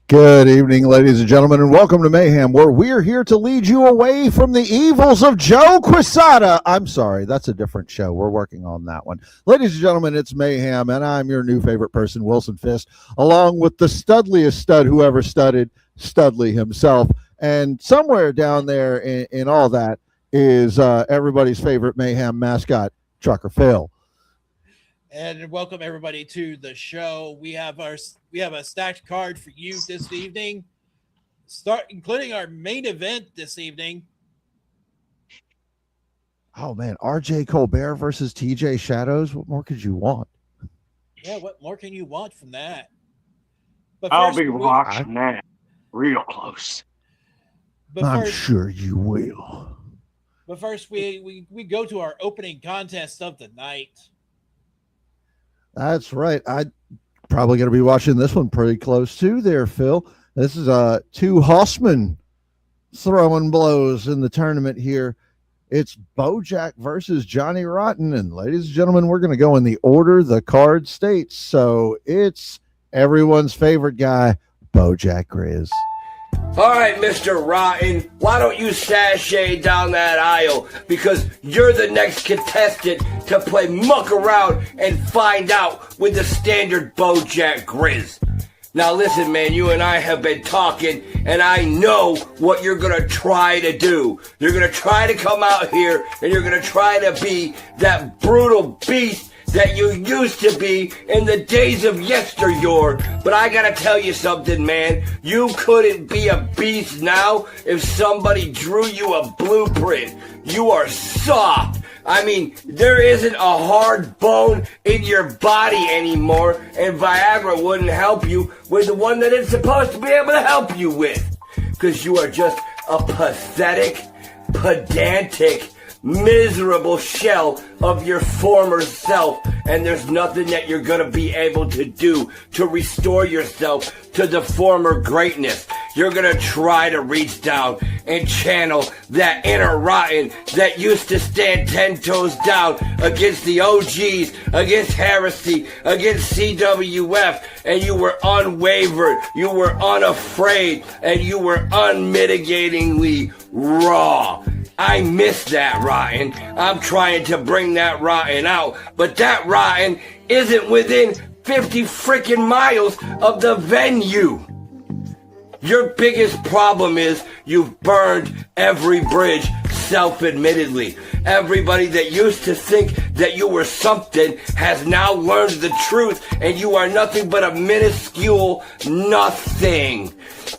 Good evening, ladies and gentlemen, and welcome to Mayhem, where we're here to lead you away from the evils of Joe Quesada. I'm sorry, that's a different show. We're working on that one. Ladies and gentlemen, it's Mayhem, and I'm your new favorite person, Wilson Fist, along with the studliest stud who ever studded, Studley himself. And somewhere down there in all that is everybody's favorite Mayhem mascot, Trucker Phil. And welcome everybody to the show. We have a stacked card for you this evening, including our main event this evening. Oh man, RJ Colbert versus TJ Shadows. What more could you want? Yeah, what more can you want from that? But I'll be watching that real close. I'm sure you will. But first, we go to our opening contest of the night. That's right. I'm probably going to be watching this one pretty close too there, Phil. This is two Hossman throwing blows in the tournament here. It's Bojack versus Johnny Rotten. And ladies and gentlemen, we're going to go in the order the card states. So it's everyone's favorite guy, Bojack Grizz. All right, Mr. Rotten, why don't you sashay down that aisle? Because you're the next contestant to play muck around and find out with the standard Bojack Grizz. Now listen, man, you and I have been talking, and I know what you're going to try to do. You're going to try to come out here, and you're going to try to be that brutal beast that you used to be in the days of yesteryear. But I gotta tell you something, man. You couldn't be a beast now if somebody drew you a blueprint. You are soft. I mean, there isn't a hard bone in your body anymore, and Viagra wouldn't help you with the one that it's supposed to be able to help you with. Because you are just a pathetic, pedantic, miserable shell of your former self, and there's nothing that you're gonna be able to do to restore yourself to the former greatness. You're gonna try to reach down and channel that inner Rotten that used to stand 10 toes down against the OGs, against heresy, against CWF, and you were unwavered, you were unafraid, and you were unmitigatingly raw. I miss that Rotten. I'm trying to bring that Rotten out, but that Rotten isn't within 50 freaking miles of the venue. Your biggest problem is you've burned every bridge self-admittedly. Everybody that used to think that you were something has now learned the truth, and you are nothing but a minuscule nothing.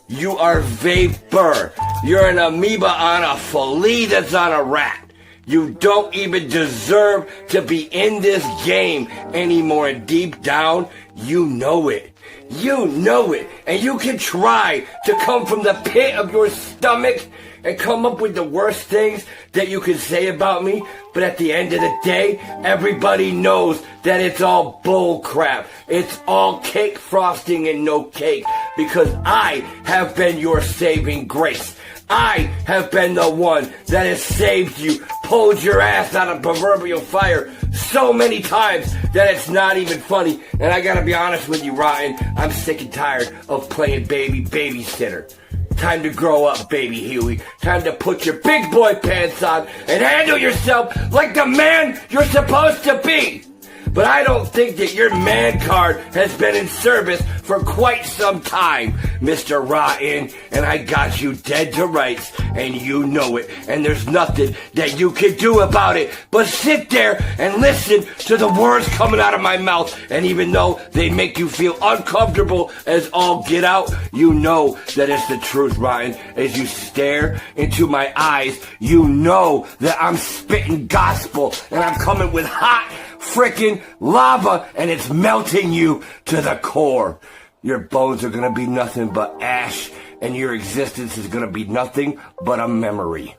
You are vapor. You're an amoeba on a flea that's on a rat. You don't even deserve to be in this game anymore, and deep down, you know it. You know it, and you can try to come from the pit of your stomach and come up with the worst things that you can say about me, but at the end of the day, everybody knows that it's all bull crap. It's all cake frosting and no cake, because I have been your saving grace. I have been the one that has saved you, pulled your ass out of proverbial fire so many times that it's not even funny. And I gotta be honest with you, Rotten, I'm sick and tired of playing babysitter. Time to grow up, baby Huey. Time to put your big boy pants on and handle yourself like the man you're supposed to be. But I don't think that your man card has been in service for quite some time, Mr. Rotten, and I got you dead to rights, and you know it, and there's nothing that you can do about it but sit there and listen to the words coming out of my mouth, and even though they make you feel uncomfortable as all get out, you know that it's the truth, Rotten. As you stare into my eyes, you know that I'm spitting gospel, and I'm coming with hot frickin' lava, and it's melting you to the core. Your bones are gonna be nothing but ash, and your existence is gonna be nothing but a memory.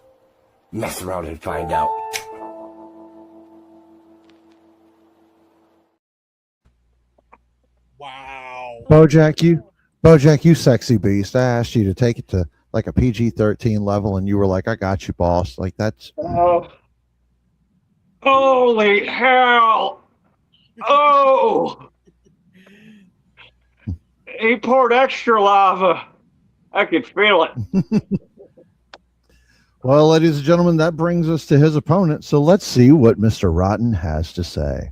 Mess around and find out. Wow. Bojack, you sexy beast. I asked you to take it to like a PG-13 level, and you were like, I got you, boss. Like, that's... Holy hell! Oh! he poured extra lava. I could feel it. Well, ladies and gentlemen, that brings us to his opponent. So let's see what Mr. Rotten has to say.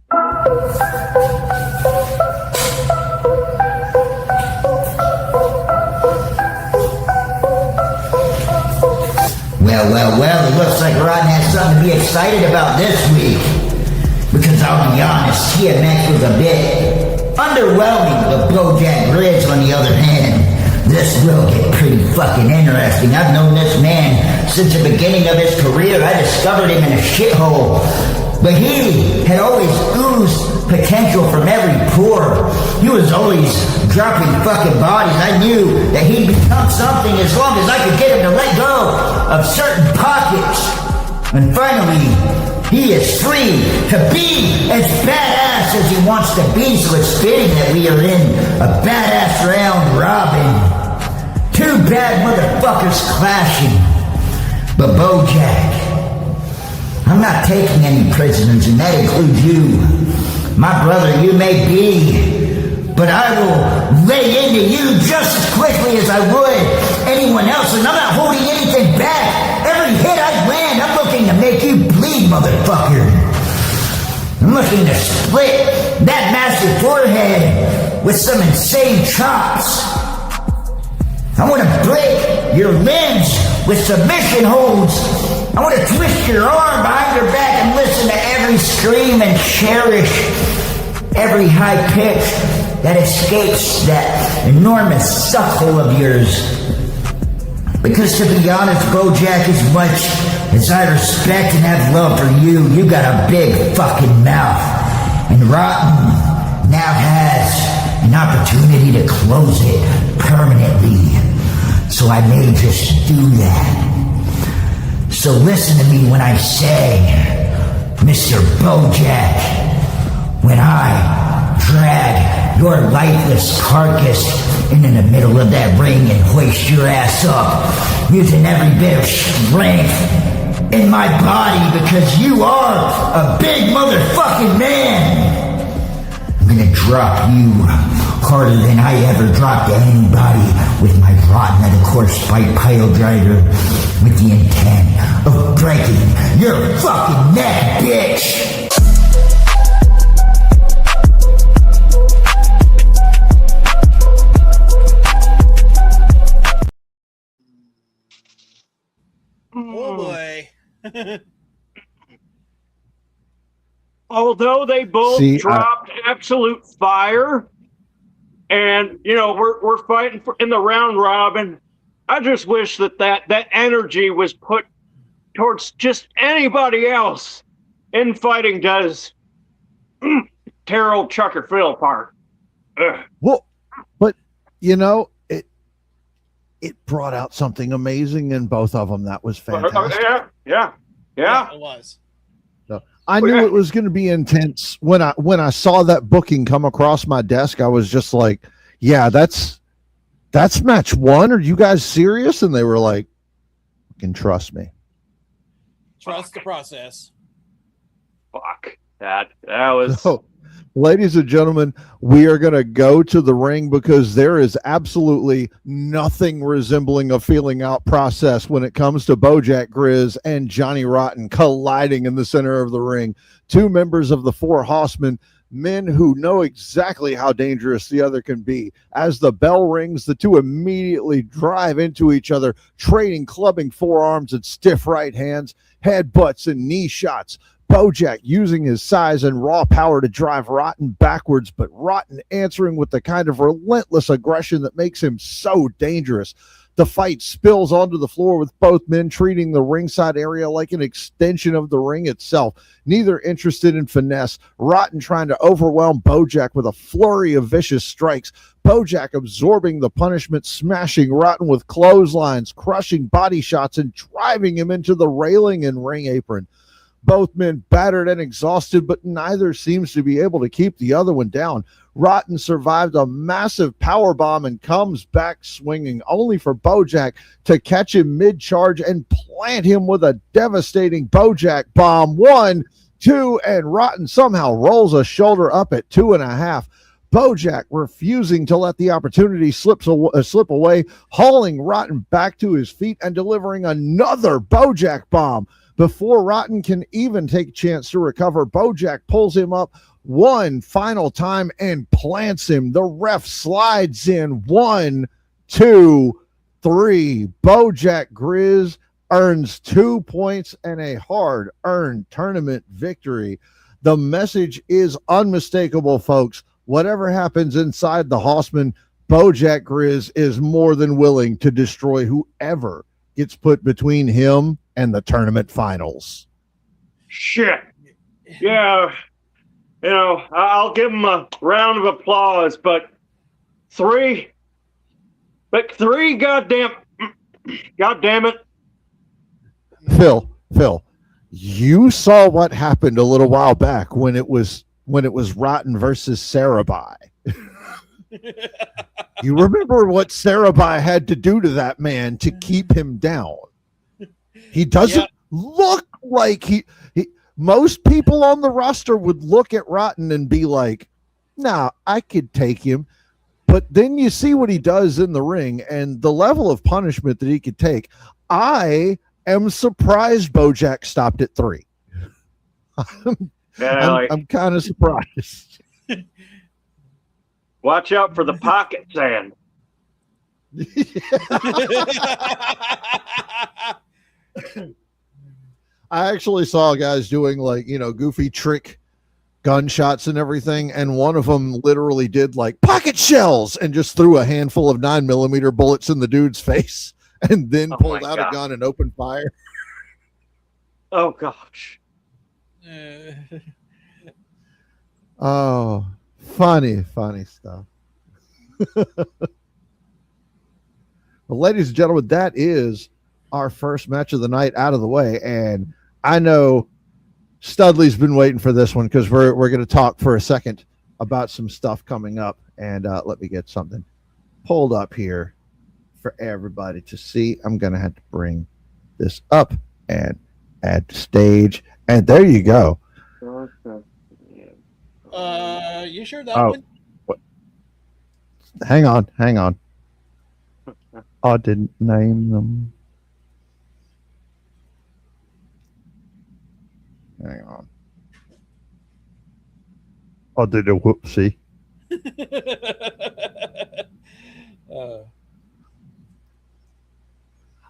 Well, it looks like Rotten has something to be excited about this week. Because I'll be honest, TMX was a bit underwhelming, but Bojack Grizz, on the other hand, this will get pretty fucking interesting. I've known this man since the beginning of his career. I discovered him in a shithole. But he had always oozed potential from every pore. He was always dropping fucking bodies. I knew that he'd become something as long as I could get him to let go of certain pockets. And finally, he is free to be as badass as he wants to be. So it's fitting that we are in a badass round robin. Two bad motherfuckers clashing. But Bojack, I'm not taking any prisoners, and that includes you. My brother, you may be, but I will lay into you just as quickly as I would anyone else, and I'm not holding anything back. Every hit I land, I'm looking to make you bleed, motherfucker. I'm looking to split that massive forehead with some insane chops. I want to break your limbs with submission holds. I want to twist your arm behind your back and listen to every scream and cherish every high pitch that escapes that enormous suckhole of yours. Because to be honest, Bojack, as much as I respect and have love for you, you got a big fucking mouth. And Rotten now has an opportunity to close it permanently. So I may just do that. So listen to me when I say, Mr. Bojack, when I drag your lifeless carcass into the middle of that ring and hoist your ass up, using every bit of strength in my body because you are a big motherfucking man. I'm gonna drop you harder than I ever dropped anybody with my rotten and of course spike pile driver with the intent of breaking your fucking neck, bitch. Oh boy. Although they both dropped absolute fire, and we're fighting in the round robin, I just wish that energy was put towards just anybody else in fighting does tear old Chucker Phil apart. Ugh. Well, but it brought out something amazing in both of them. That was fantastic. Yeah, it was. So I knew it was going to be intense when I saw that booking come across my desk. I was just like, yeah, that's match one. Are you guys serious? And they were like, you can trust me. Trust the process. Fuck. That was... So, ladies and gentlemen, we are going to go to the ring because there is absolutely nothing resembling a feeling out process when it comes to Bojack Grizz and Johnny Rotten colliding in the center of the ring. Two members of the Four Horsemen, men who know exactly how dangerous the other can be. As the bell rings, the two immediately drive into each other, trading clubbing forearms and stiff right hands, headbutts and knee shots. Bojack using his size and raw power to drive Rotten backwards, but Rotten answering with the kind of relentless aggression that makes him so dangerous. The fight spills onto the floor with both men treating the ringside area like an extension of the ring itself. Neither interested in finesse. Rotten trying to overwhelm Bojack with a flurry of vicious strikes. Bojack absorbing the punishment, smashing Rotten with clotheslines, crushing body shots, and driving him into the railing and ring apron. Both men battered and exhausted, but neither seems to be able to keep the other one down. Rotten survived a massive powerbomb and comes back swinging, only for Bojack to catch him mid-charge and plant him with a devastating Bojack bomb. 1, 2, and Rotten somehow rolls a shoulder up at 2.5. Bojack refusing to let the opportunity slip away, hauling Rotten back to his feet and delivering another Bojack bomb. Before Rotten can even take a chance to recover, Bojack pulls him up one final time and plants him. The ref slides in 1, 2, 3. Bojack Grizz earns 2 points and a hard-earned tournament victory. The message is unmistakable, folks. Whatever happens inside the Hossman, Bojack Grizz is more than willing to destroy whoever gets put between him and the tournament finals. Shit. Yeah. You know, I'll give him a round of applause, but three, goddamn it. Phil, you saw what happened a little while back when it was Rotten versus Sarabai. You remember what Sarabai had to do to that man to keep him down? He doesn't look like he most people on the roster would look at Rotten and be like, nah, I could take him. But then you see what he does in the ring and the level of punishment that he could take. I am surprised Bojack stopped at 3. I'm kind of surprised. Watch out for the pocket sand. I actually saw guys doing like, goofy trick gunshots and everything. And one of them literally did like pocket shells and just threw a handful of 9mm bullets in the dude's face and then pulled out a gun and opened fire. Oh, gosh. Oh, funny stuff. Well, ladies and gentlemen, that is our first match of the night out of the way. And I know Studley's been waiting for this one because we're going to talk for a second about some stuff coming up. And let me get something pulled up here for everybody to see. I'm going to have to bring this up and add to stage. And there you go. You sure that one? What? Hang on. I didn't name them. Hang on. I did a whoopsie.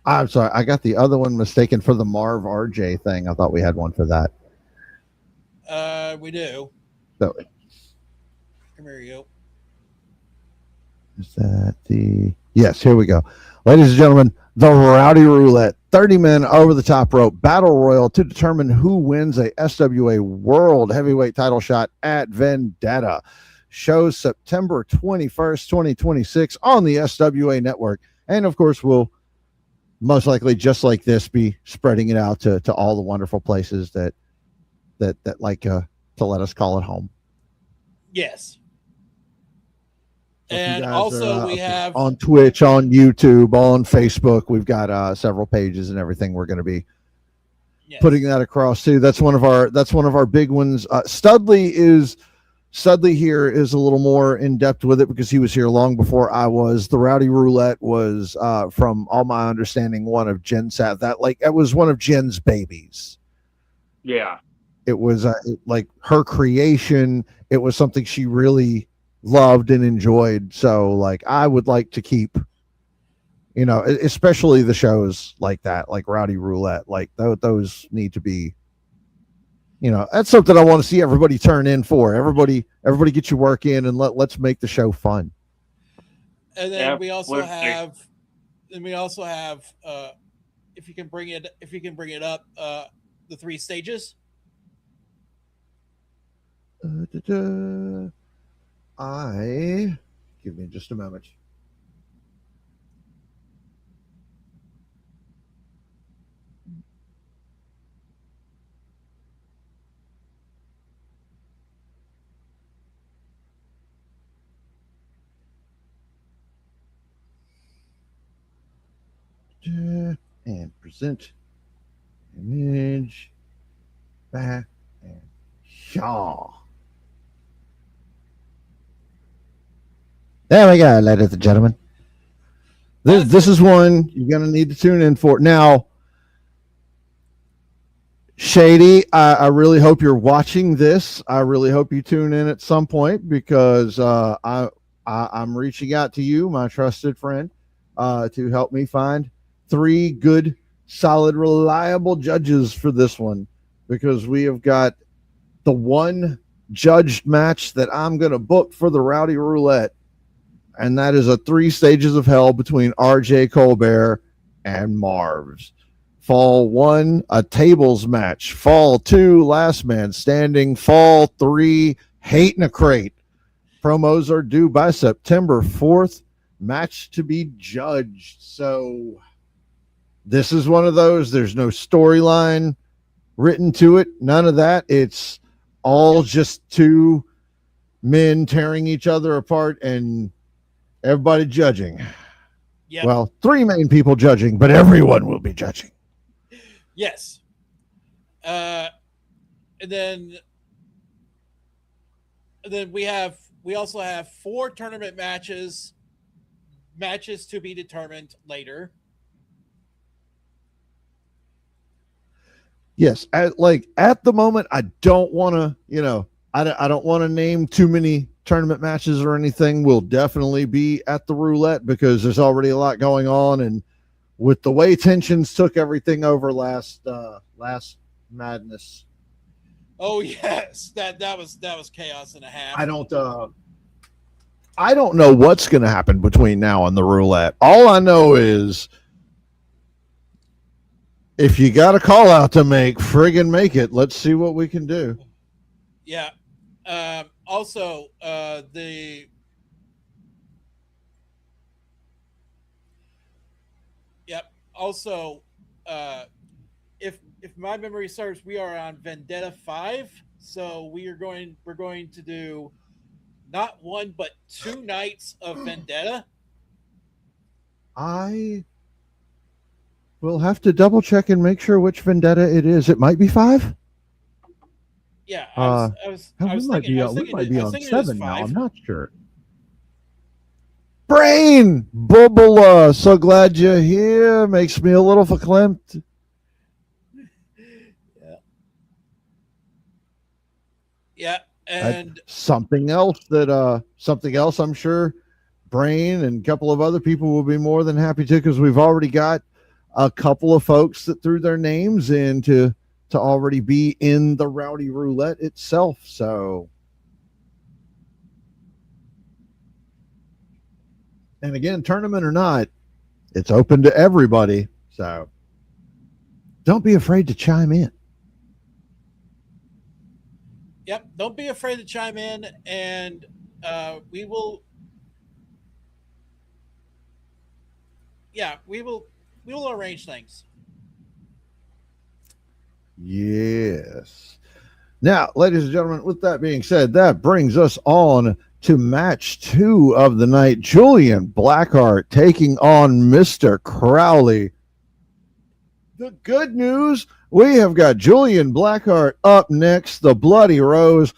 I'm sorry. I got the other one mistaken for the Marv RJ thing. I thought we had one for that. We do. So, Come here you go. Is that the... Yes, here we go. Ladies and gentlemen, the Rowdy Roulette, 30 men over the top rope, battle royal to determine who wins a SWA World Heavyweight title shot at Vendetta. Shows September 21st, 2026 on the SWA network. And of course, we'll most likely, just like this, be spreading it out to all the wonderful places that like to let us call it home. Yes. And also we have on Twitch, on YouTube, on Facebook. We've got several pages and everything. We're going to be putting that across too. That's one of our big ones. Studley here is a little more in depth with it because he was here long before I was. The Rowdy Roulette was, from all my understanding, one of Jen's it was one of Jen's babies. Yeah. It was like her creation. It was something she really loved and enjoyed. So like I would like to keep, especially the shows like that, like Rowdy Roulette, like those need to be, that's something I want to see everybody turn in for. Everybody get your work in and let's make the show fun. And then we also have if you can bring it up, the 3 stages. Give me just a moment. And present image back and Shaw. There we go, ladies and gentlemen. This is one you're going to need to tune in for. Now, Shady, I really hope you're watching this. I really hope you tune in at some point because I'm reaching out to you, my trusted friend, to help me find 3 good, solid, reliable judges for this one, because we have got the one judged match that I'm going to book for the Rowdy Roulette, and that is a 3 stages of hell between RJ Colbert and Marvs. Fall 1, a tables match. Fall 2, last man standing. Fall 3, hate in a crate. Promos are due by September 4th. Match to be judged. So this is one of those. There's no storyline written to it. None of that. It's all just 2 men tearing each other apart and everybody judging. Yep. Well, 3 main people judging, but everyone will be judging. Yes. And then we also have 4 tournament matches to be determined later. Yes, at the moment, I don't want to, I don't want to name too many tournament matches or anything. We'll definitely be at the roulette because there's already a lot going on, and with the way tensions took everything over last madness. Oh yes, that was chaos and a half. I don't know what's going to happen between now and the roulette. All I know is if you got a call out to make, friggin' make it. Let's see what we can do. Yeah. Also, Yep. Also, if my memory serves, we are on Vendetta 5, so we're going to do not 1 but 2 nights of Vendetta. I will have to double check and make sure which Vendetta it is. It might be 5. Yeah, I was thinking we might be on 7 now. 5. I'm not sure. Brain Bubula, so glad you're here. Makes me a little verklempt. Yeah, and something else I'm sure Brain and a couple of other people will be more than happy to, because we've already got a couple of folks that threw their names in to already be in the Rowdy Roulette itself. So, and again, tournament or not, it's open to everybody. So don't be afraid to chime in. Yep, don't be afraid to chime in, and we will arrange things. Yes. Now, ladies and gentlemen, with that being said, that brings us on to match 2 of the night. Julian Blackheart taking on Mr. Krowley. The good news, we have got Julian Blackheart up next, the Bloody Rose.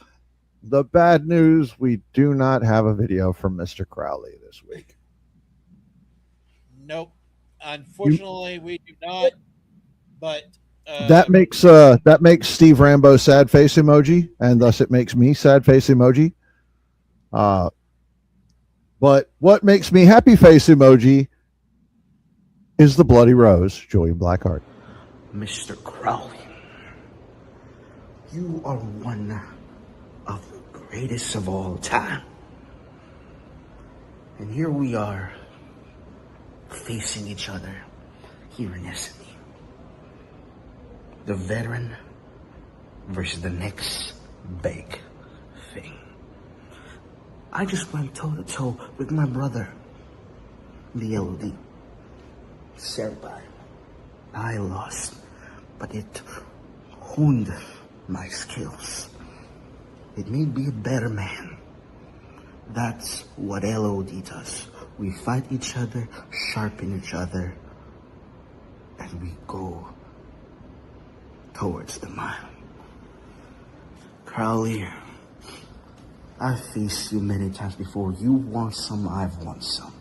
The bad news, we do not have a video from Mr. Krowley this week. Nope. Unfortunately, we do not. But that makes Steve Rambo sad face emoji, and thus it makes me sad face emoji. But what makes me happy face emoji is the Bloody Rose, Julian Blackheart. Mr. Krowley, you are one of the greatest of all time. And here we are, facing each other here in Essex. The veteran versus the next big thing. I just went toe-to-toe with my brother, the LOD. Thereby, I lost, but it honed my skills. It made me a better man. That's what LOD does. We fight each other, sharpen each other, and we go towards the mile. Crowley, I've faced you many times before. You want some, I've won some.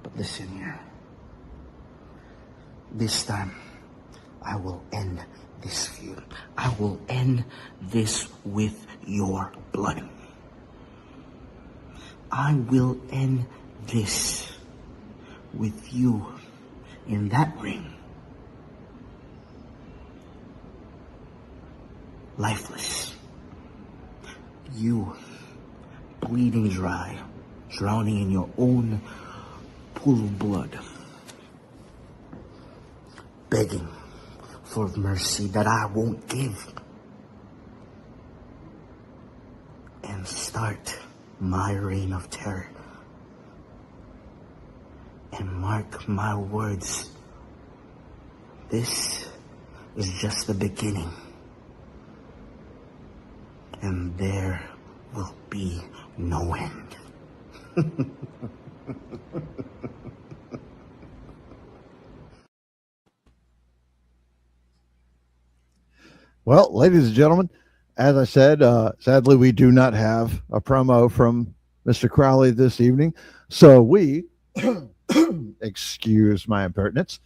But listen here. This time, I will end this feud. I will end this with your blood. I will end this with you in that ring. Lifeless. You bleeding dry, drowning in your own pool of blood. Begging for mercy that I won't give. And start my reign of terror. And mark my words, this is just the beginning. And there will be no end. Well, ladies and gentlemen, as I said, sadly, we do not have a promo from Mr. Krowley this evening. So we, excuse my impertinence,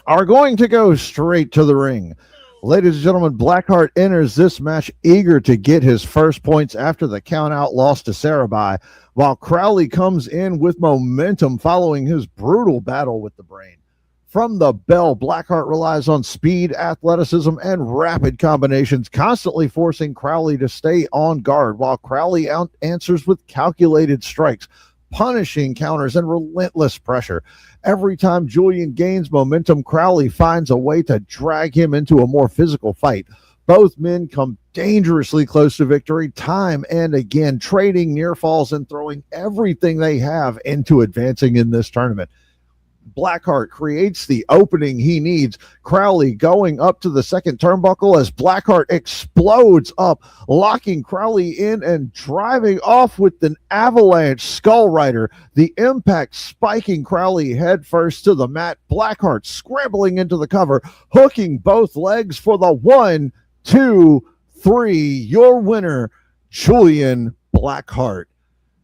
are going to go straight to the ring. Ladies and gentlemen, Blackheart enters this match eager to get his first points after the count-out loss to Sarabai, while Krowley comes in with momentum following his brutal battle with the Brain. From the bell, Blackheart relies on speed, athleticism, and rapid combinations, constantly forcing Krowley to stay on guard, while Krowley answers with calculated strikes, punishing counters, and relentless pressure. Every time Julian gains momentum, Krowley finds a way to drag him into a more physical fight. Both men come dangerously close to victory time and again, trading near falls and throwing everything they have into advancing in this tournament. Blackheart creates the opening he needs. Krowley going up to the second turnbuckle as Blackheart explodes up, locking Krowley in and driving off with an avalanche skull rider. The impact spiking Krowley headfirst to the mat. Blackheart scrambling into the cover, hooking both legs for the 1, 2, 3. Your winner, Julian Blackheart.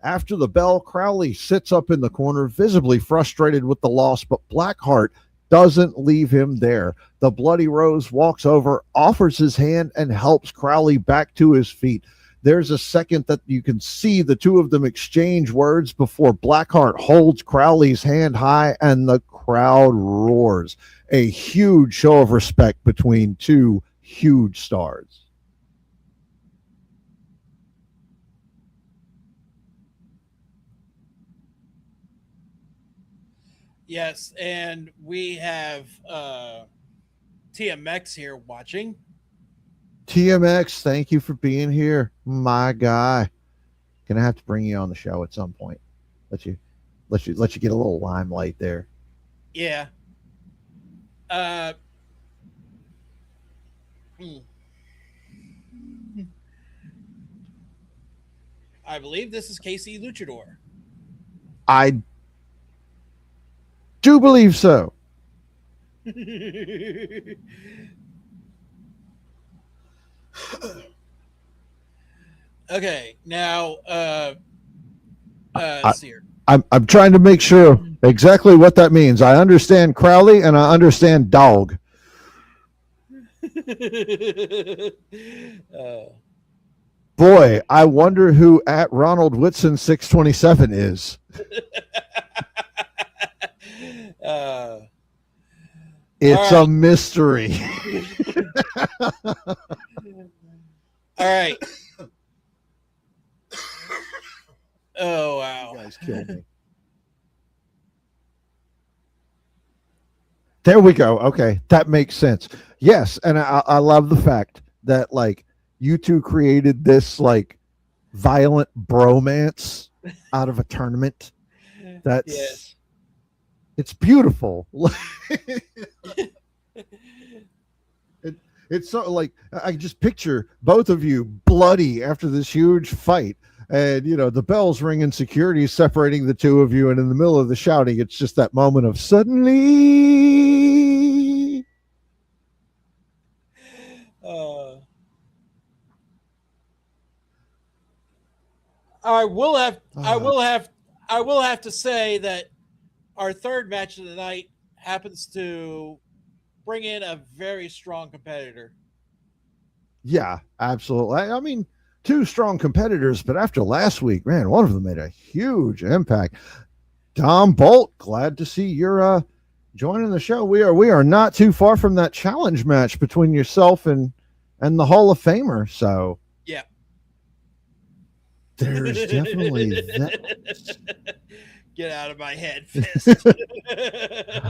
After the bell, Krowley sits up in the corner, visibly frustrated with the loss, but Blackheart doesn't leave him there. The Bloody Rose walks over, offers his hand, and helps Krowley back to his feet. There's a second that you can see the two of them exchange words before Blackheart holds Crowley's hand high and the crowd roars. A huge show of respect between two huge stars. Yes, and we have TMX here watching. TMX, thank you for being here, my guy. Gonna have to bring you on the show at some point. Let you get a little limelight there. Yeah. I believe this is Casey Luchador. I do believe so. Okay, now Seer. I'm trying to make sure exactly what that means. I understand Crowley and I understand dog. Boy, I wonder who at Ronald Whitson 627 is. It's a mystery. All right. Oh, wow. You guys killed me. There we go. Okay, that makes sense. Yes, and I love the fact that, like, you two created this, like, violent bromance out of a tournament. That's... Yes. It's beautiful. It's so, like, I just picture both of you bloody after this huge fight, and you know the bells ring and security separating the two of you, and in the middle of the shouting, it's just that moment of suddenly. I will have to say that our third match of the night happens to bring in a very strong competitor. Yeah, absolutely. I mean, two strong competitors, but after last week, man, one of them made a huge impact. Dom Bolt, glad to see you're joining the show. We are not too far from that challenge match between yourself and the Hall of Famer. So yeah, there's definitely that. Get out of my head, Fist.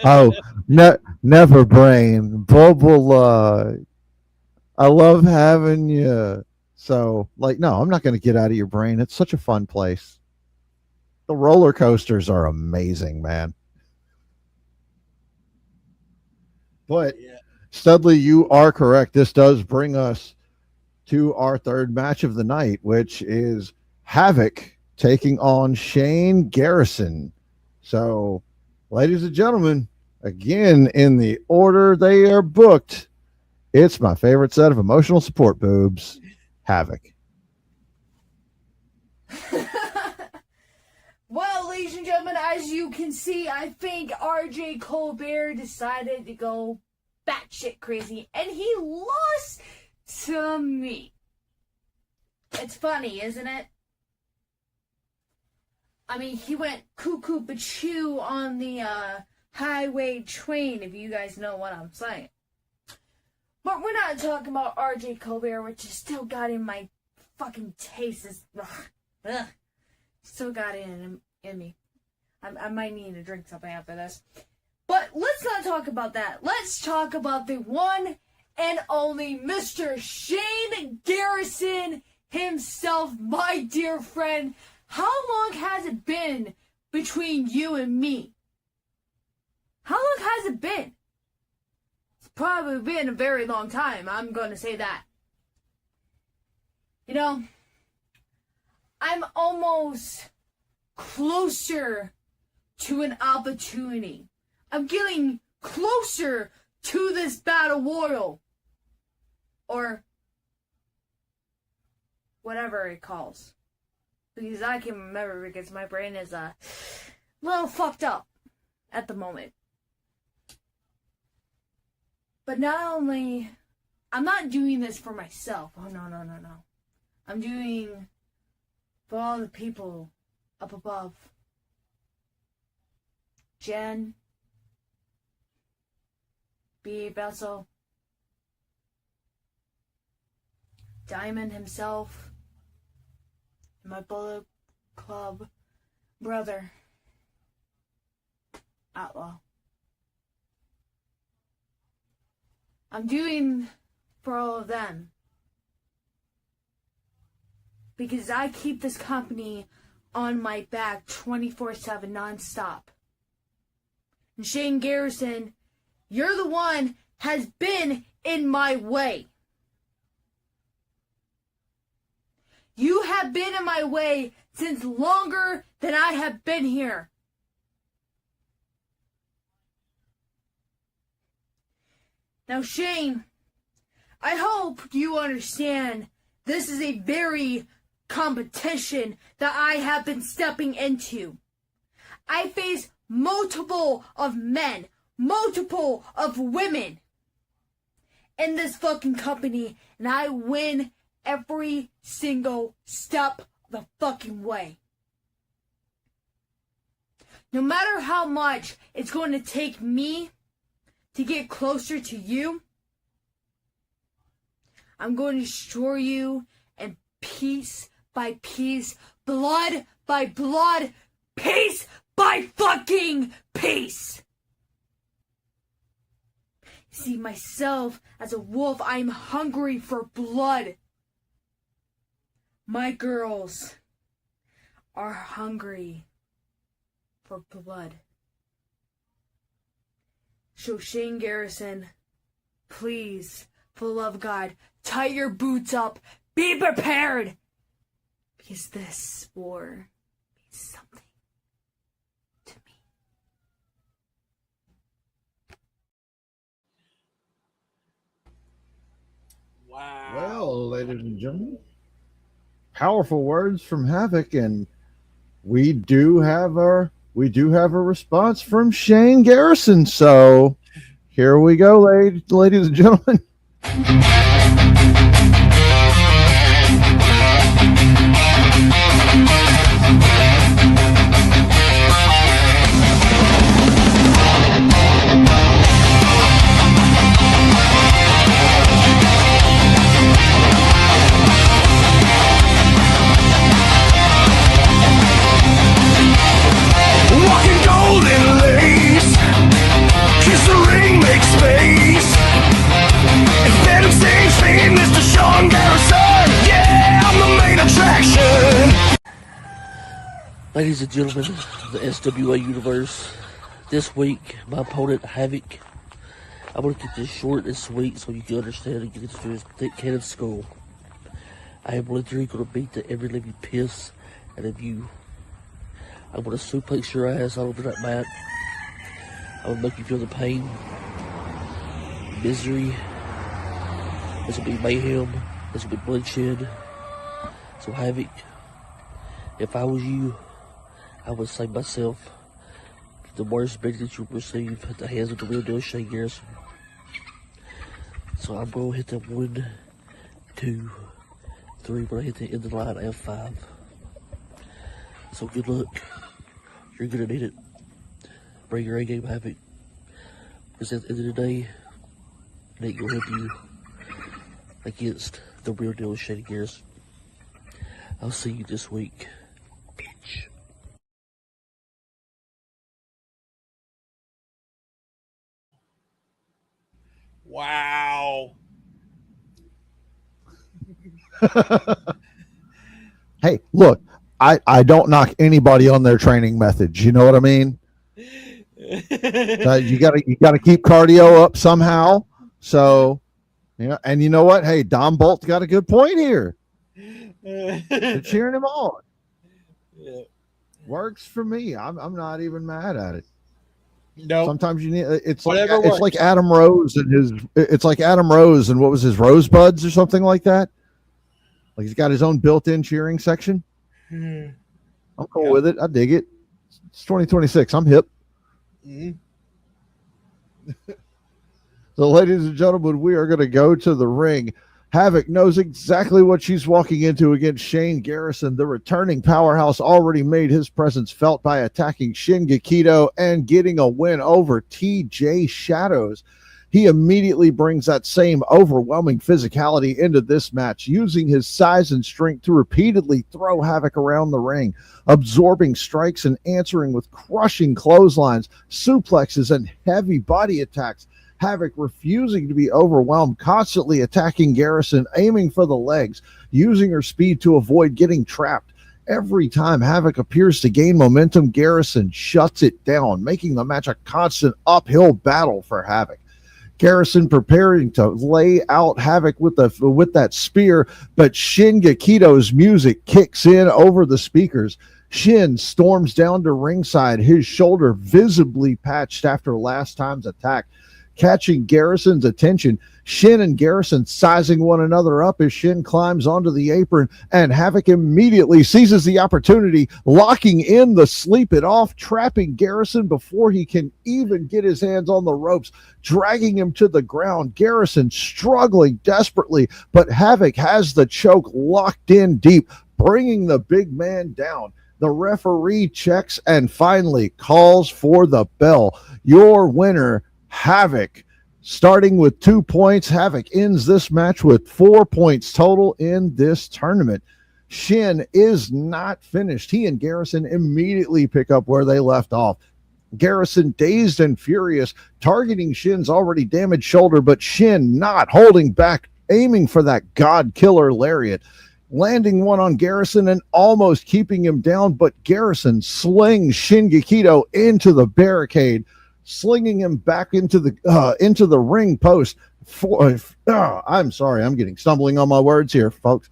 Oh, never brain. Bubble, I love having you. So, like, no, I'm not going to get out of your brain. It's such a fun place. The roller coasters are amazing, man. But, Yeah. Studley, you are correct. This does bring us to our third match of the night, which is Havoc taking on Shane Garrison. So, ladies and gentlemen, again, in the order they are booked, it's my favorite set of emotional support boobs, Havoc. Well, ladies and gentlemen, as you can see, I think RJ Colbert decided to go batshit crazy, and he lost to me. It's funny, isn't it? I mean, he went cuckoo bachoo on the highway train, if you guys know what I'm saying. But we're not talking about RJ Colbert, which has still got in my fucking taste. Ugh. Still got it in me. I might need to drink something after this. But let's not talk about that. Let's talk about the one and only Mr. Shane Garrison himself, my dear friend. How long has it been between you and me? How long has it been? It's probably been a very long time. I'm going to say that. You know, I'm almost closer to an opportunity. I'm getting closer to this battle royal. Or whatever it calls. Because I can remember, because my brain is a little fucked up at the moment. But not only, I'm not doing this for myself. Oh, no. I'm doing for all the people up above. Jen, B. Vessel, Diamond himself, and my Bullet Club brother, Outlaw. I'm doing for all of them because I keep this company on my back 24/7 nonstop. And Shane Garrison, you're the one has been in my way. You have been in my way since longer than I have been here. Now, Shane, I hope you understand this is a very competition that I have been stepping into. I face multiple of men, multiple of women in this fucking company, and I win every single step of the fucking way. No matter how much it's going to take me to get closer to you, I'm going to destroy you, and piece by piece, blood by blood, piece by fucking piece. See, myself as a wolf, I'm hungry for blood. My girls are hungry for blood. So Shane Garrison, please, for the love of God, tie your boots up. Be prepared. Because this war means something to me. Wow. Well, ladies and gentlemen, Powerful words from Havoc, and we do have a response from Shane Garrison. So here we go, ladies and gentlemen. Ladies and gentlemen of the SWA universe, this week my opponent Havoc. I'm going to keep this short and sweet so you can understand and get through this thick can of skull. I am literally going to beat the every living piss out of you. I'm going to suplex your ass all over that mat. I'm going to make you feel the pain, misery. This will be mayhem. This will be bloodshed. So Havoc, if I was you, I would say myself the worst beating that you'll receive at the hands of the real deal Shane Garrison. So I'm going to hit that 1, 2, 3. When I hit the end of the line, I have 5. So good luck. You're going to need it. Bring your A-game, Havoc. Because at the end of the day, it ain't going to help you against the real deal Shane Garrison. I'll see you this week, bitch. Wow. Hey, look, I don't knock anybody on their training methods. You know what I mean? You gotta keep cardio up somehow. So, yeah, and you know what? Hey, Don Bolt's got a good point here. They're cheering him on. Yeah. Works for me. I'm not even mad at it. No. Sometimes you need it's Whatever like works. it's like Adam Rose and what was his Rosebuds or something like that. Like he's got his own built-in cheering section. I'm cool with it. I dig it. It's 2026. I'm hip. Mm-hmm. So, ladies and gentlemen, we are going to go to the ring. Havoc knows exactly what she's walking into against Shane Garrison. The returning powerhouse already made his presence felt by attacking Shin Gakito and getting a win over TJ Shadows. He immediately brings that same overwhelming physicality into this match, using his size and strength to repeatedly throw Havoc around the ring, absorbing strikes and answering with crushing clotheslines, suplexes, and heavy body attacks. Havoc refusing to be overwhelmed, constantly attacking Garrison, aiming for the legs, using her speed to avoid getting trapped. Every time Havoc appears to gain momentum, Garrison shuts it down, making the match a constant uphill battle for Havoc. Garrison preparing to lay out Havoc with that spear, but Shin Gakito's music kicks in over the speakers. Shin storms down to ringside, his shoulder visibly patched after last time's attack. Catching Garrison's attention, Shin and Garrison sizing one another up as Shin climbs onto the apron, and Havoc immediately seizes the opportunity, locking in the sleep it off, trapping Garrison before he can even get his hands on the ropes, dragging him to the ground. Garrison struggling desperately, but Havoc has the choke locked in deep, bringing the big man down. The referee checks and finally calls for the bell. Your winner, Havoc. Starting with 2 points, Havoc ends this match with 4 points total in this tournament. Shin is not finished. He and Garrison immediately pick up where they left off. Garrison, dazed and furious, targeting Shin's already damaged shoulder, but Shin not holding back, aiming for that God killer lariat. Landing one on Garrison and almost keeping him down, but Garrison slings Shin Gakito into the barricade, slinging him back into the ring post. I'm sorry, I'm getting stumbling on my words here, folks.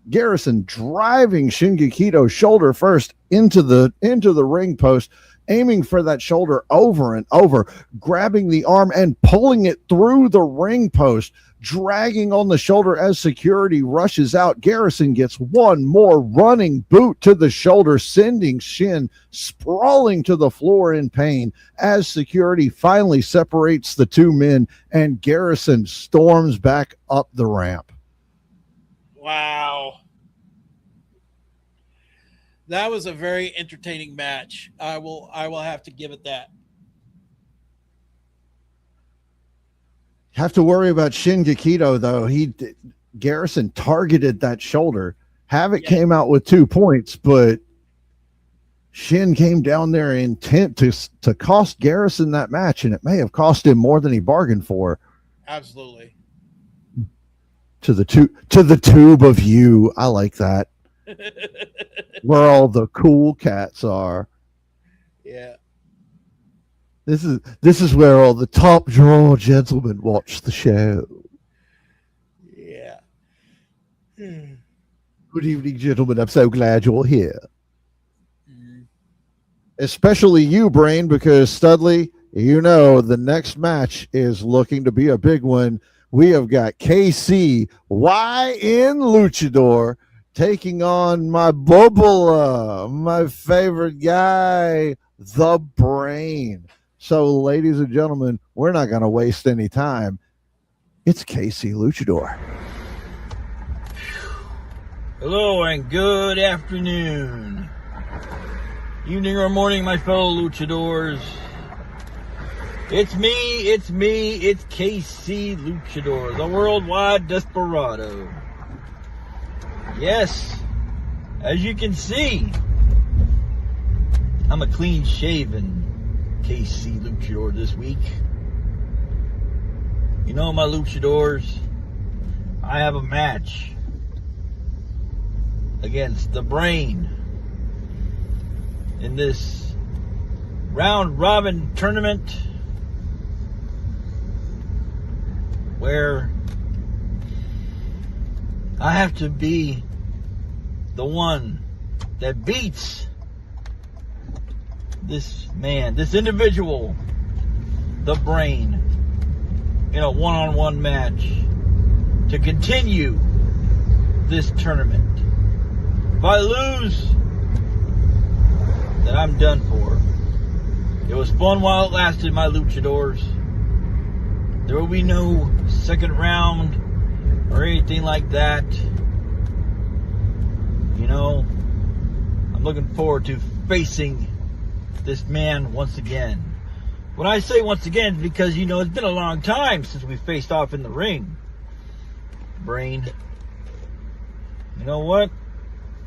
Garrison driving Shin Gakito's shoulder first into the ring post, aiming for that shoulder over and over, grabbing the arm and pulling it through the ring post. dragging on the shoulder as security rushes out. Garrison gets one more running boot to the shoulder, sending Shin sprawling to the floor in pain as security finally separates the two men and Garrison storms back up the ramp. Wow. That was a very entertaining match. I will have to give it that. Have to worry about Shin Gakito, though. Garrison targeted that shoulder. Havoc came out with 2 points, but Shin came down there intent to cost Garrison that match, and it may have cost him more than he bargained for. Absolutely. To the tube of you. I like that. Where all the cool cats are. Yeah. This is where all the top drawer gentlemen watch the show. Yeah. Good evening, gentlemen. I'm so glad you're here. Especially you, Brain, because Studley, you know the next match is looking to be a big one. We have got KCY in Luchador taking on my Bobola, my favorite guy, the Brain. So, ladies and gentlemen, we're not going to waste any time. It's KC Luchador. Hello and good afternoon. Evening or morning, my fellow luchadors. It's me, it's KC Luchador, the worldwide desperado. Yes, as you can see, I'm a clean-shaven KC Luchador this week. You know, my luchadors, I have a match against the Brain in this round robin tournament where I have to be the one that beats this man, this individual, the Brain, in a one-on-one match to continue this tournament. If I lose, then I'm done for. It was fun while it lasted, my luchadors. There will be no second round or anything like that. You know, I'm looking forward to facing this man once again. When I say once again, it's because, you know, it's been a long time since we faced off in the ring. Brain. You know what?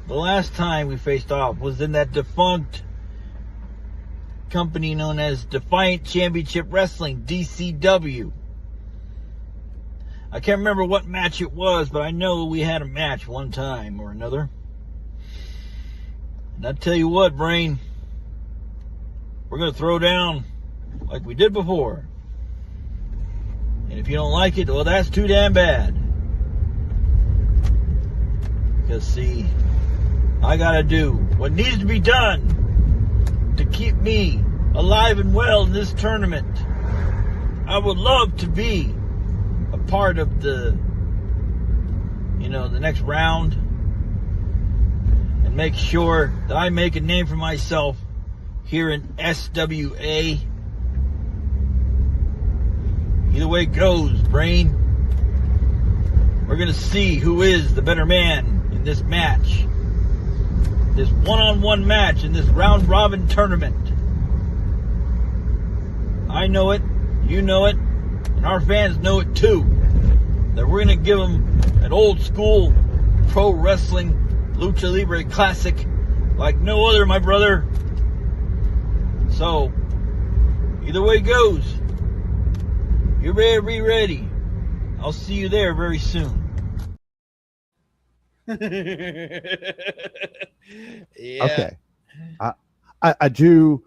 The last time we faced off was in that defunct company known as Defiant Championship Wrestling, DCW. I can't remember what match it was, but I know we had a match one time or another. And I tell you what, Brain, we're going to throw down like we did before. And if you don't like it, well, that's too damn bad. Because, see, I got to do what needs to be done to keep me alive and well in this tournament. I would love to be a part of the, you know, the next round and make sure that I make a name for myself here in SWA. Either way it goes, Brain, we're going to see who is the better man in this match. This one-on-one match in this round-robin tournament. I know it, you know it, and our fans know it too. That we're going to give them an old-school pro wrestling lucha libre classic like no other, my brother. So, either way it goes, you better be ready. I'll see you there very soon. Yeah. Okay. I do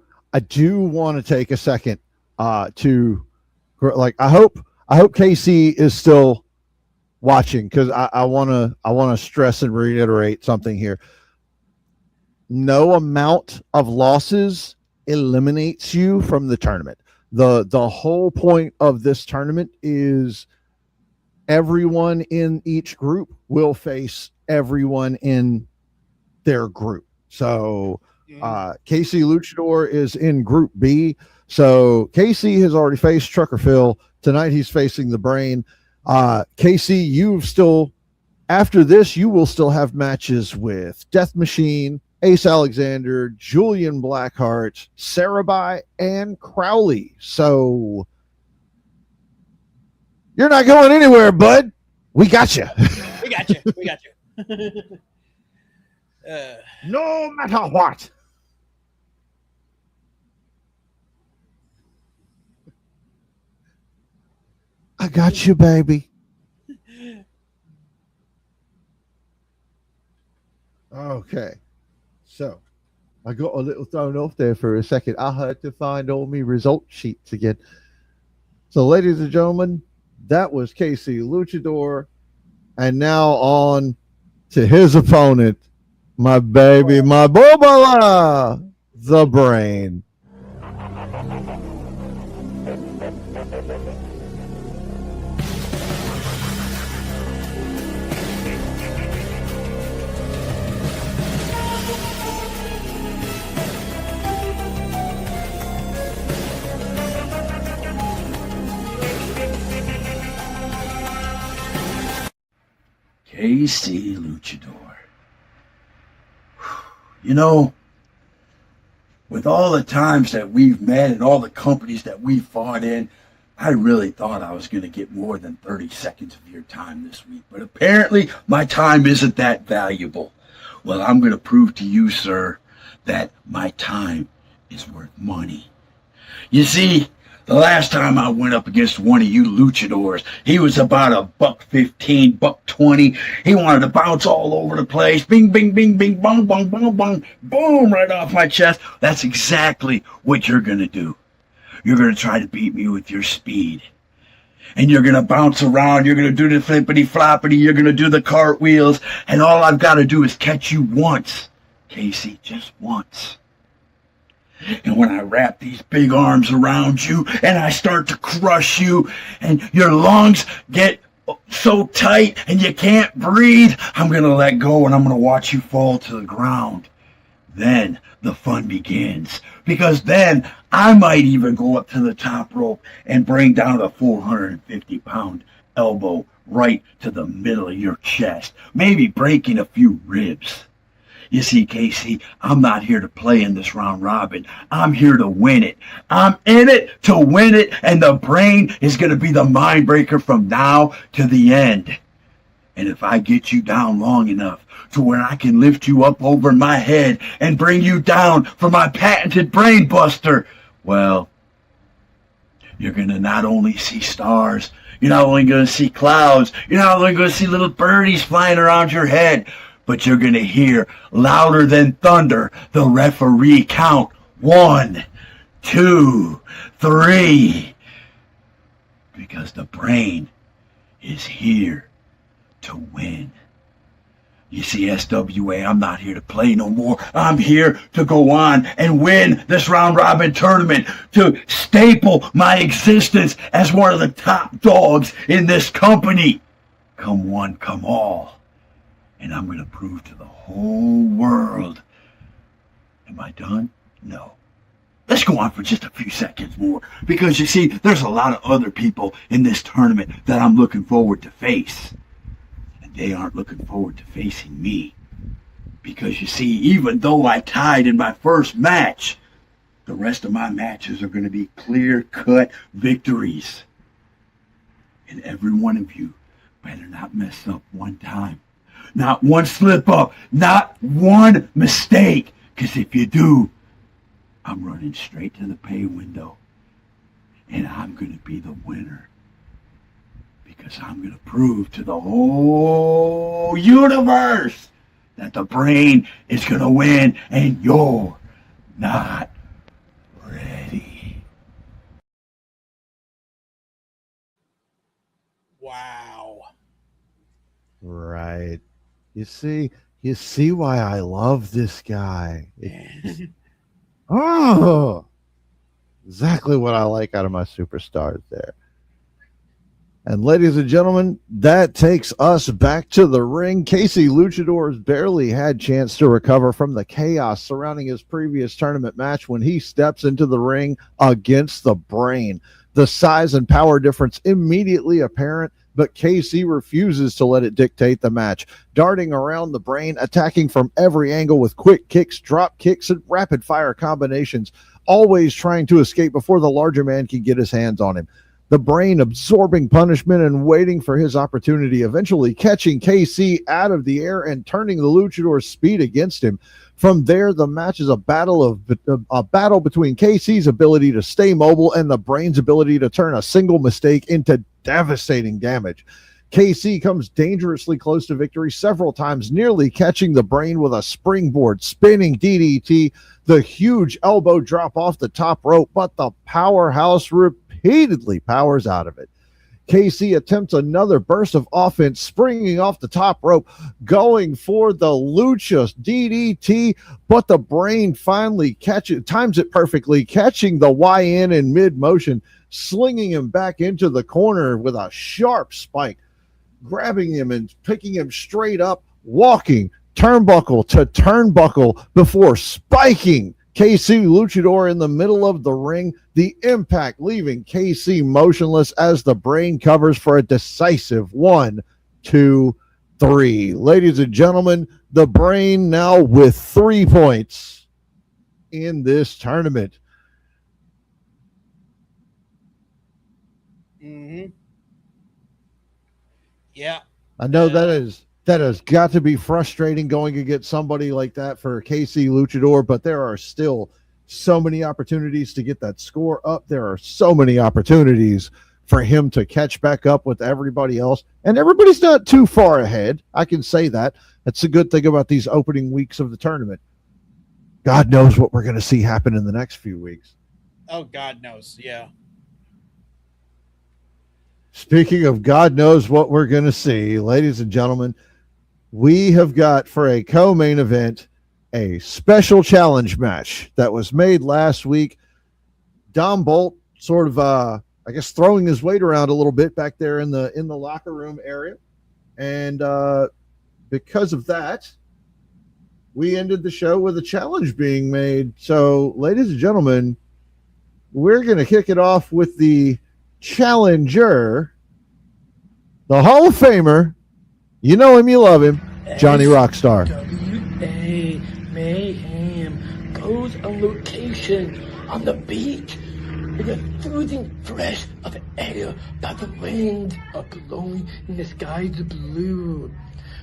want to take a second to, like, I hope KC is still watching, because I want to stress and reiterate something here. No amount of losses eliminates you from the tournament. The whole point of this tournament is everyone in each group will face everyone in their group. So KC Luchador is in Group B. So KC has already faced Trucker Phil. Tonight he's facing the Brain. KC, you've still, after this, you will still have matches with Death Machine, Ace Alexander, Julian Blackheart, Sarabai, and Krowley. So you're not going anywhere, bud. We got you. We got you. We got you. No matter what. I got you, baby. Okay. So I got a little thrown off there for a second. I had to find all my result sheets again. So, ladies and gentlemen, that was KC Luchador. And now on to his opponent, my baby, my Bobala, the Brain. KC Luchador. You know, with all the times that we've met and all the companies that we've fought in, I really thought I was going to get more than 30 seconds of your time this week. But apparently my time isn't that valuable. Well, I'm going to prove to you, sir, that my time is worth money. You see, the last time I went up against one of you luchadors, he was about $1.15, $1.20. He wanted to bounce all over the place. Bing, bing, bing, bing, bong, bong, bong, bong, boom, right off my chest. That's exactly what you're going to do. You're going to try to beat me with your speed. And you're going to bounce around. You're going to do the flippity floppity. You're going to do the cartwheels. And all I've got to do is catch you once. Casey, just once. And when I wrap these big arms around you and I start to crush you and your lungs get so tight and you can't breathe, I'm going to let go and I'm going to watch you fall to the ground. Then the fun begins, because then I might even go up to the top rope and bring down a 450-pound elbow right to the middle of your chest, maybe breaking a few ribs. You see, Casey, I'm not here to play in this round robin. I'm here to win it. I'm in it to win it, and the Brain is going to be the mind breaker from now to the end. And if I get you down long enough to where I can lift you up over my head and bring you down for my patented Brain Buster, well, you're going to not only see stars, you're not only going to see clouds, you're not only going to see little birdies flying around your head, but you're going to hear louder than thunder the referee count 1, 2, 3. Because the Brain is here to win. You see, SWA, I'm not here to play no more. I'm here to go on and win this round robin tournament, to staple my existence as one of the top dogs in this company. Come one, come all. And I'm going to prove to the whole world. Am I done? No. Let's go on for just a few seconds more. Because you see, there's a lot of other people in this tournament that I'm looking forward to face. And they aren't looking forward to facing me. Because you see, even though I tied in my first match, the rest of my matches are going to be clear-cut victories. And every one of you better not mess up one time. Not one slip up, not one mistake. Because if you do, I'm running straight to the pay window. And I'm going to be the winner. Because I'm going to prove to the whole universe that the Brain is going to win and you're not ready. Wow. Right. You see why I love this guy. Oh, exactly what I like out of my superstars there. And ladies and gentlemen, that takes us back to the ring. Casey Luchador's barely had chance to recover from the chaos surrounding his previous tournament match when he steps into the ring against the Brain. The size and power difference immediately apparent, but Casey refuses to let it dictate the match, darting around the Brain, attacking from every angle with quick kicks, drop kicks, and rapid-fire combinations, always trying to escape before the larger man can get his hands on him. The Brain absorbing punishment and waiting for his opportunity, eventually catching KC out of the air and turning the Luchador's speed against him. From there, the match is a battle between KC's ability to stay mobile and the Brain's ability to turn a single mistake into devastating damage. KC comes dangerously close to victory several times, nearly catching the Brain with a springboard, spinning DDT, the huge elbow drop off the top rope, but the powerhouse repeatedly powers out of it. KC attempts another burst of offense, springing off the top rope, going for the Lucha DDT, but the Brain finally times it perfectly, catching the YN in mid-motion, slinging him back into the corner with a sharp spike, grabbing him and picking him straight up, walking turnbuckle to turnbuckle before spiking KC Luchador in the middle of the ring, the impact leaving KC motionless as the Brain covers for a decisive 1, 2, 3. Ladies and gentlemen, the Brain now with 3 points in this tournament. Mm-hmm. Yeah. I know that has got to be frustrating going against somebody like that for KC Luchador, but there are still so many opportunities to get that score up. There are so many opportunities for him to catch back up with everybody else, and everybody's not too far ahead. I can say that. That's a good thing about these opening weeks of the tournament. God knows what we're going to see happen in the next few weeks. Oh, God knows. Yeah. Speaking of God knows what we're going to see, ladies and gentlemen, we have got for a co-main event a special challenge match that was made last week. Dom Bolt sort of, I guess, throwing his weight around a little bit back there in the locker room area. And because of that, we ended the show with a challenge being made. So, ladies and gentlemen, we're going to kick it off with the challenger, the Hall of Famer. You know him, you love him, Johnny Rockstar. SWA Mayhem goes on location on the beach with a soothing fresh of air by the wind, are glowing in the skies of blue,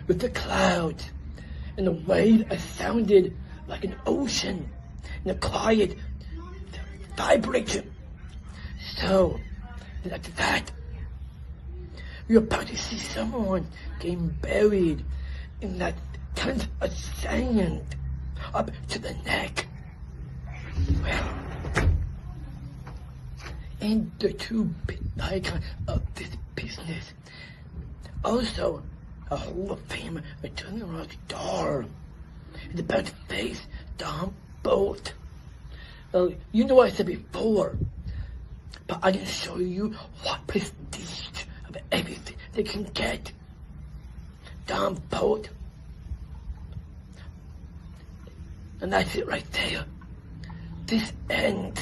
with the clouds and the waves are sounded like an ocean in a quiet vibration. So, like that, you're about to see someone getting buried in that tons of sand up to the neck. Well, and the two big icons of this business. Also, a Hall of Famer returning Rockstar is about to face Dom Bolt. You know what I said before, but I can show you what prestige of everything they can get. Dom Bolt. And that's it right there. This ends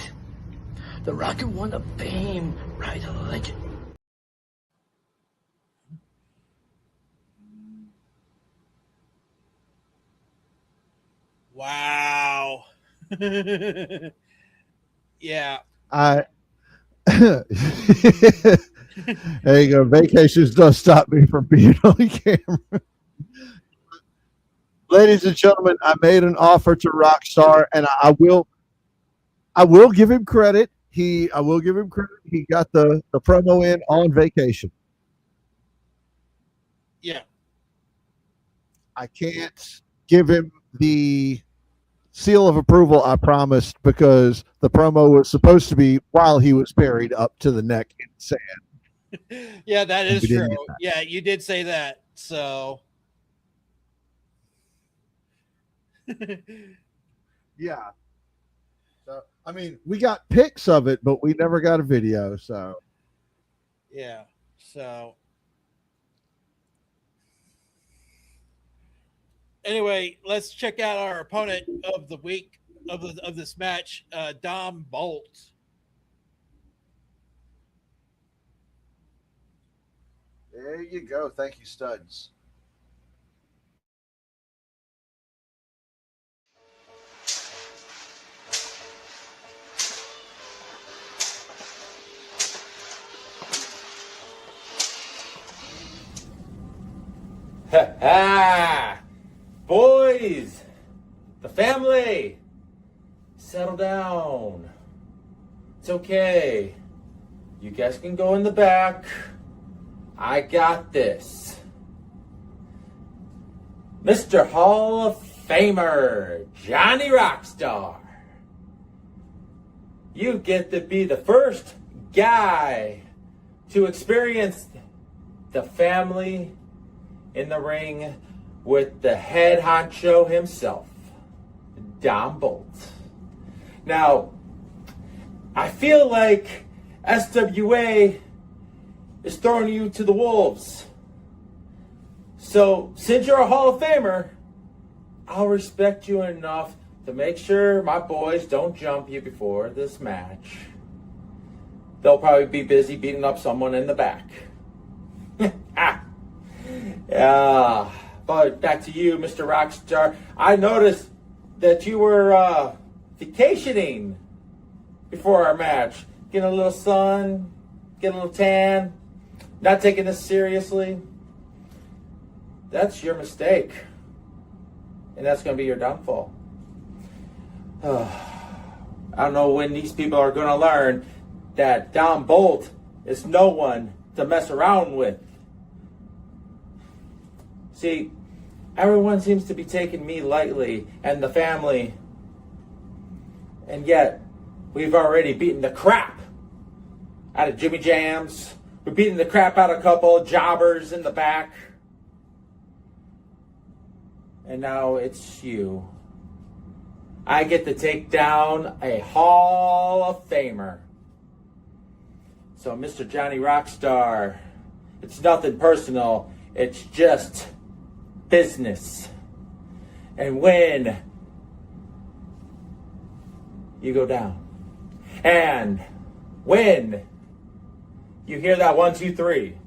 the Rocket One of Fame Ride of Legend. Wow. Yeah. There you go. Vacations don't stop me from being on camera. Ladies and gentlemen, I made an offer to Rockstar, and I will give him credit. He got the promo in on vacation. Yeah. I can't give him the seal of approval I promised, because the promo was supposed to be while he was buried up to the neck in sand. Yeah, that is true. Yeah, you did say that. So yeah. So I mean, we got pics of it, but we never got a video. So yeah. So anyway, let's check out our opponent of the week of this match, Dom Bolt. There you go. Thank you, Studs. Boys, the family, settle down. It's okay. You guys can go in the back. I got this. Mr. Hall of Famer, Johnny Rockstar. You get to be the first guy to experience the family in the ring with the head honcho himself, Dom Bolt. Now, I feel like SWA is throwing you to the wolves. So, since you're a Hall of Famer, I'll respect you enough to make sure my boys don't jump you before this match. They'll probably be busy beating up someone in the back. But back to you, Mr. Rockstar. I noticed that you were vacationing before our match. Getting a little sun, getting a little tan, not taking this seriously. That's your mistake. And that's going to be your downfall. I don't know when these people are going to learn that Dom Bolt is no one to mess around with. See, everyone seems to be taking me lightly and the family. And yet, we've already beaten the crap out of Jimmy Jams. We're beating the crap out of a couple of jobbers in the back. And now it's you. I get to take down a Hall of Famer. So, Mr. Johnny Rockstar, it's nothing personal. It's just business. And when you go down, and when you hear that 1, 2, 3,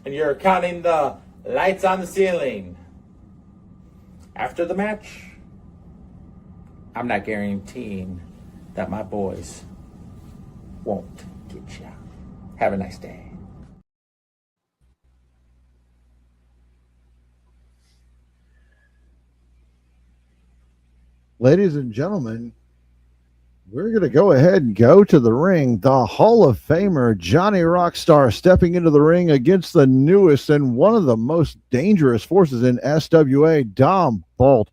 and you're counting the lights on the ceiling, after the match, I'm not guaranteeing that my boys won't get you. Have a nice day. Ladies and gentlemen, we're going to go ahead and go to the ring. The Hall of Famer, Johnny Rockstar, stepping into the ring against the newest and one of the most dangerous forces in SWA, Dom Bolt.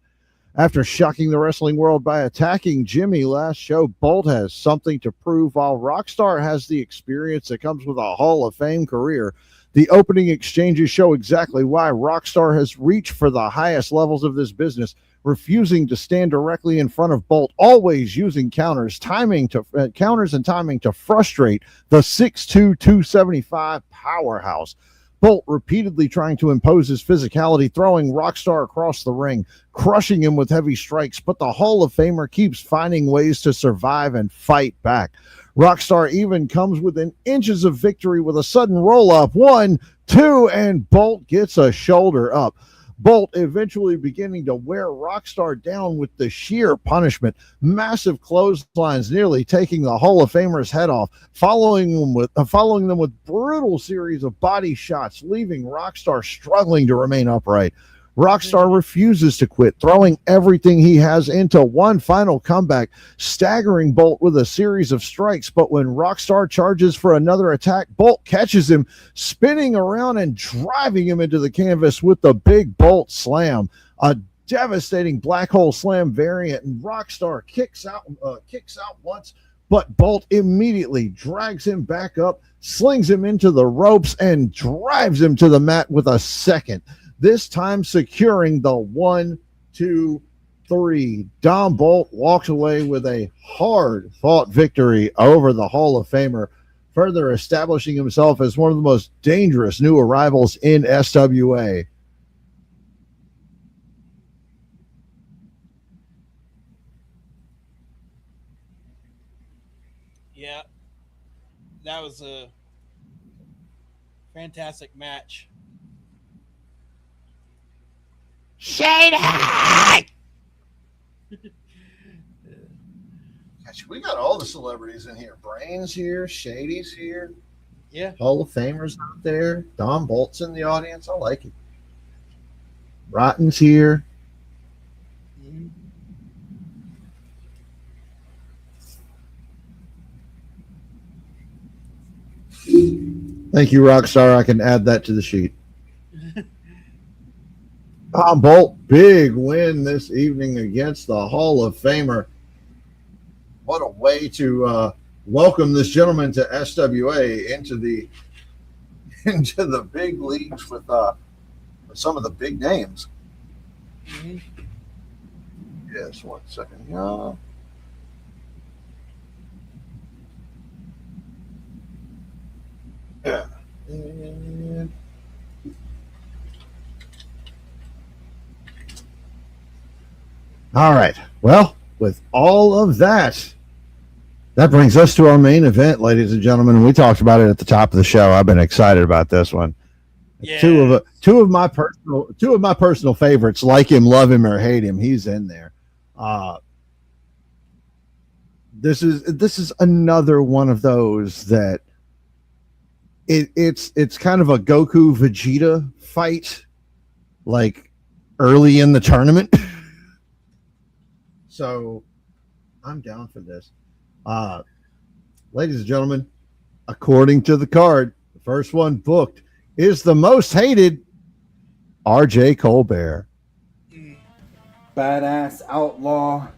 After shocking the wrestling world by attacking Jimmy last show, Bolt has something to prove, while Rockstar has the experience that comes with a Hall of Fame career. The opening exchanges show exactly why Rockstar has reached for the highest levels of this business, refusing to stand directly in front of Bolt, always using counters and timing to frustrate the 6'2", 275 powerhouse. Bolt repeatedly trying to impose his physicality, throwing Rockstar across the ring, crushing him with heavy strikes, but the Hall of Famer keeps finding ways to survive and fight back. Rockstar even comes within inches of victory with a sudden roll-up. 1, 2, and Bolt gets a shoulder up. Bolt eventually beginning to wear Rockstar down with the sheer punishment. Massive clotheslines nearly taking the Hall of Famer's head off, following them with brutal series of body shots, leaving Rockstar struggling to remain upright. Rockstar refuses to quit, throwing everything he has into one final comeback, staggering Bolt with a series of strikes. But when Rockstar charges for another attack, Bolt catches him, spinning around and driving him into the canvas with the big Bolt slam, a devastating black hole slam variant. And Rockstar kicks out once, but Bolt immediately drags him back up, slings him into the ropes, and drives him to the mat with a second. This time securing the 1, 2, 3. Dom Bolt walks away with a hard-fought victory over the Hall of Famer. further establishing himself as one of the most dangerous new arrivals in SWA. Yeah, that was a fantastic match. Shady! Gosh, we got all the celebrities in here. Brains here, Shady's here. Yeah. Hall of Famers out there. Don Bolt's in the audience. I like it. Rotten's here. Mm-hmm. Thank you, Rockstar. I can add that to the sheet. Don Bolt, big win this evening against the Hall of Famer. What a way to welcome this gentleman to SWA into the big leagues with some of the big names. Mm-hmm. Yes, 1 second. Yeah. Yeah. And all right. Well, with all of that, that brings us to our main event, ladies and gentlemen. We talked about it at the top of the show. I've been excited about this one. Yeah. Two of my personal favorites. Like him, love him, or hate him, he's in there. This is another one of those that it's kind of a Goku Vegeta fight, like early in the tournament. So I'm down for this. Ladies and gentlemen, according to the card, the first one booked is the most hated RJ Colbert. Badass Outlaw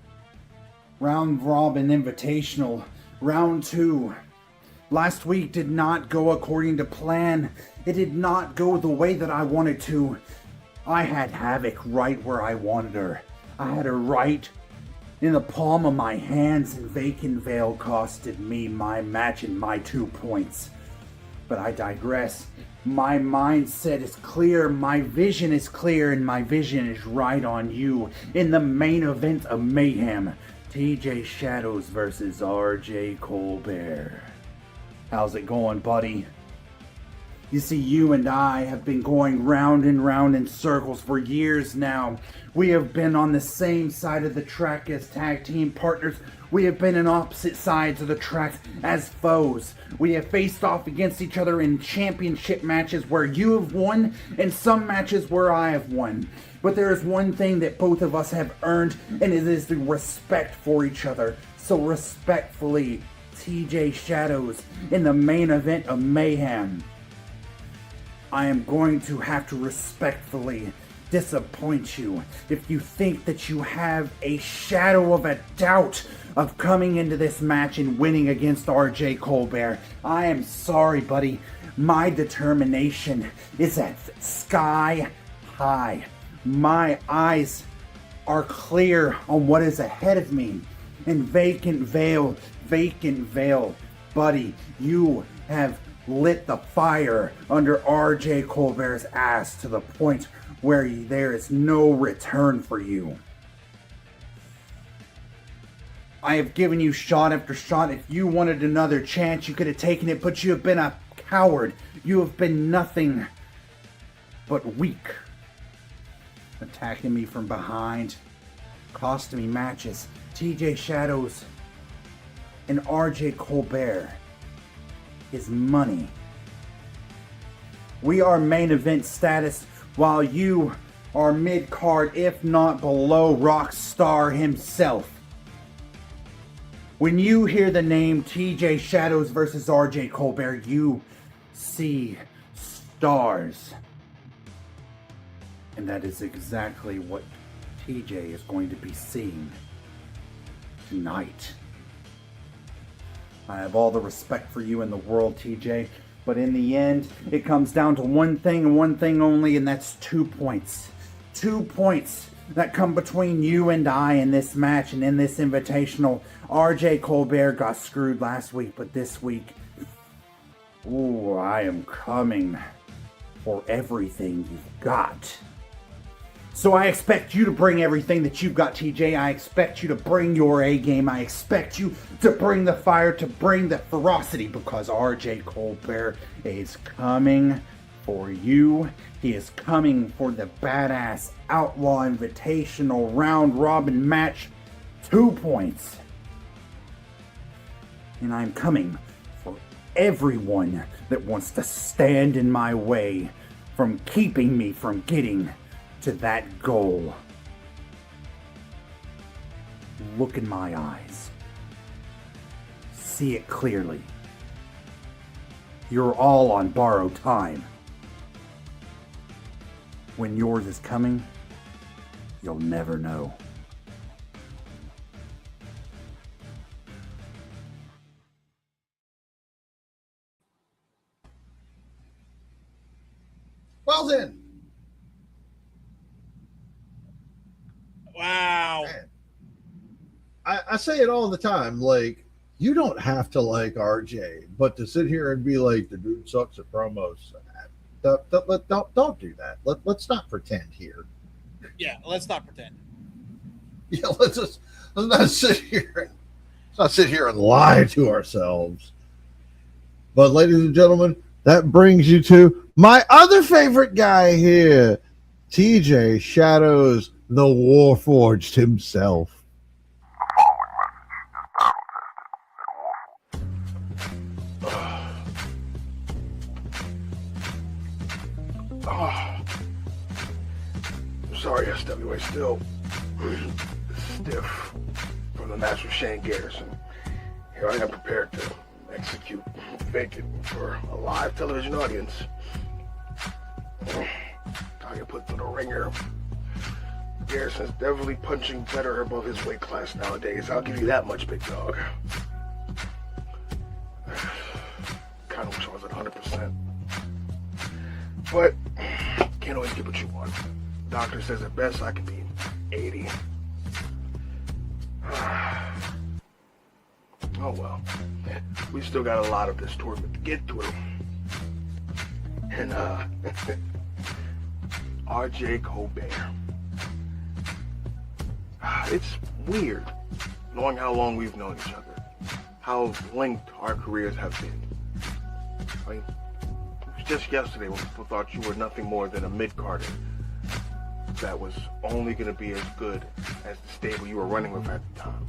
Round Robin Invitational Round 2. Last week did not go according to plan. It did not go the way that I wanted to. I had Havoc right where I wanted her. I had her right in the palm of my hands, and Vacant Veil costed me my match and my 2 points. But I digress. My mindset is clear, my vision is clear, and my vision is right on you. In the main event of Mayhem, TJ Shadows versus RJ Colbert. How's it going, buddy? You see, you and I have been going round and round in circles for years now. We have been on the same side of the track as tag team partners. We have been on opposite sides of the track as foes. We have faced off against each other in championship matches where you have won and some matches where I have won. But there is one thing that both of us have earned, and it is the respect for each other. So respectfully, TJ Shadows in the main event of Mayhem. I am going to have to respectfully disappoint you if you think that you have a shadow of a doubt of coming into this match and winning against RJ Colbert. I am sorry, buddy. My determination is at sky high. My eyes are clear on what is ahead of me. And Vacant Veil, buddy, you have lit the fire under RJ Colbert's ass to the point where there is no return for you. I have given you shot after shot. If you wanted another chance, you could have taken it, but you have been a coward. You have been nothing but weak. Attacking me from behind, costing me matches. TJ Shadows and RJ Colbert is money. We are main event status while you are mid-card, if not below Rockstar himself. When you hear the name TJ Shadows versus RJ Colbert, you see stars. And that is exactly what TJ is going to be seeing tonight. I have all the respect for you in the world, TJ, but in the end, it comes down to one thing and one thing only, and that's 2 points. 2 points that come between you and I in this match and in this invitational. RJ Colbert got screwed last week, but this week, Ooh, I am coming for everything you've got. So I expect you to bring everything that you've got, TJ. I expect you to bring your A game. I expect you to bring the fire, to bring the ferocity, because RJ Colbert is coming for you. He is coming for the badass Outlaw Invitational round robin match. 2 points. And I'm coming for everyone that wants to stand in my way from keeping me from getting to that goal. Look in my eyes. See it clearly. You're all on borrowed time. When yours is coming, you'll never know. Well then. Wow. I say it all the time. Like, you don't have to like RJ, but to sit here and be like, the dude sucks at promos, don't do that. Let's not pretend here. Yeah, let's not pretend. Yeah, let's not sit here and lie to ourselves. But ladies and gentlemen, that brings you to my other favorite guy here, TJ Shadows, the Warforged himself. Sorry, SWA still stiff from the match with Shane Garrison. Here I am prepared to execute Vacant for a live television audience. I get put through the ringer. Garrison's definitely punching better above his weight class nowadays. I'll give you that much, big dog. Kind of wish I was at 100%. But can't always get what you want. Doctor says at best I can be 80. Oh well. We still got a lot of this tournament to get through. And RJ Colbert. It's weird knowing how long we've known each other, how linked our careers have been. I mean, it was just yesterday when people thought you were nothing more than a mid-carder that was only going to be as good as the stable you were running with at the time.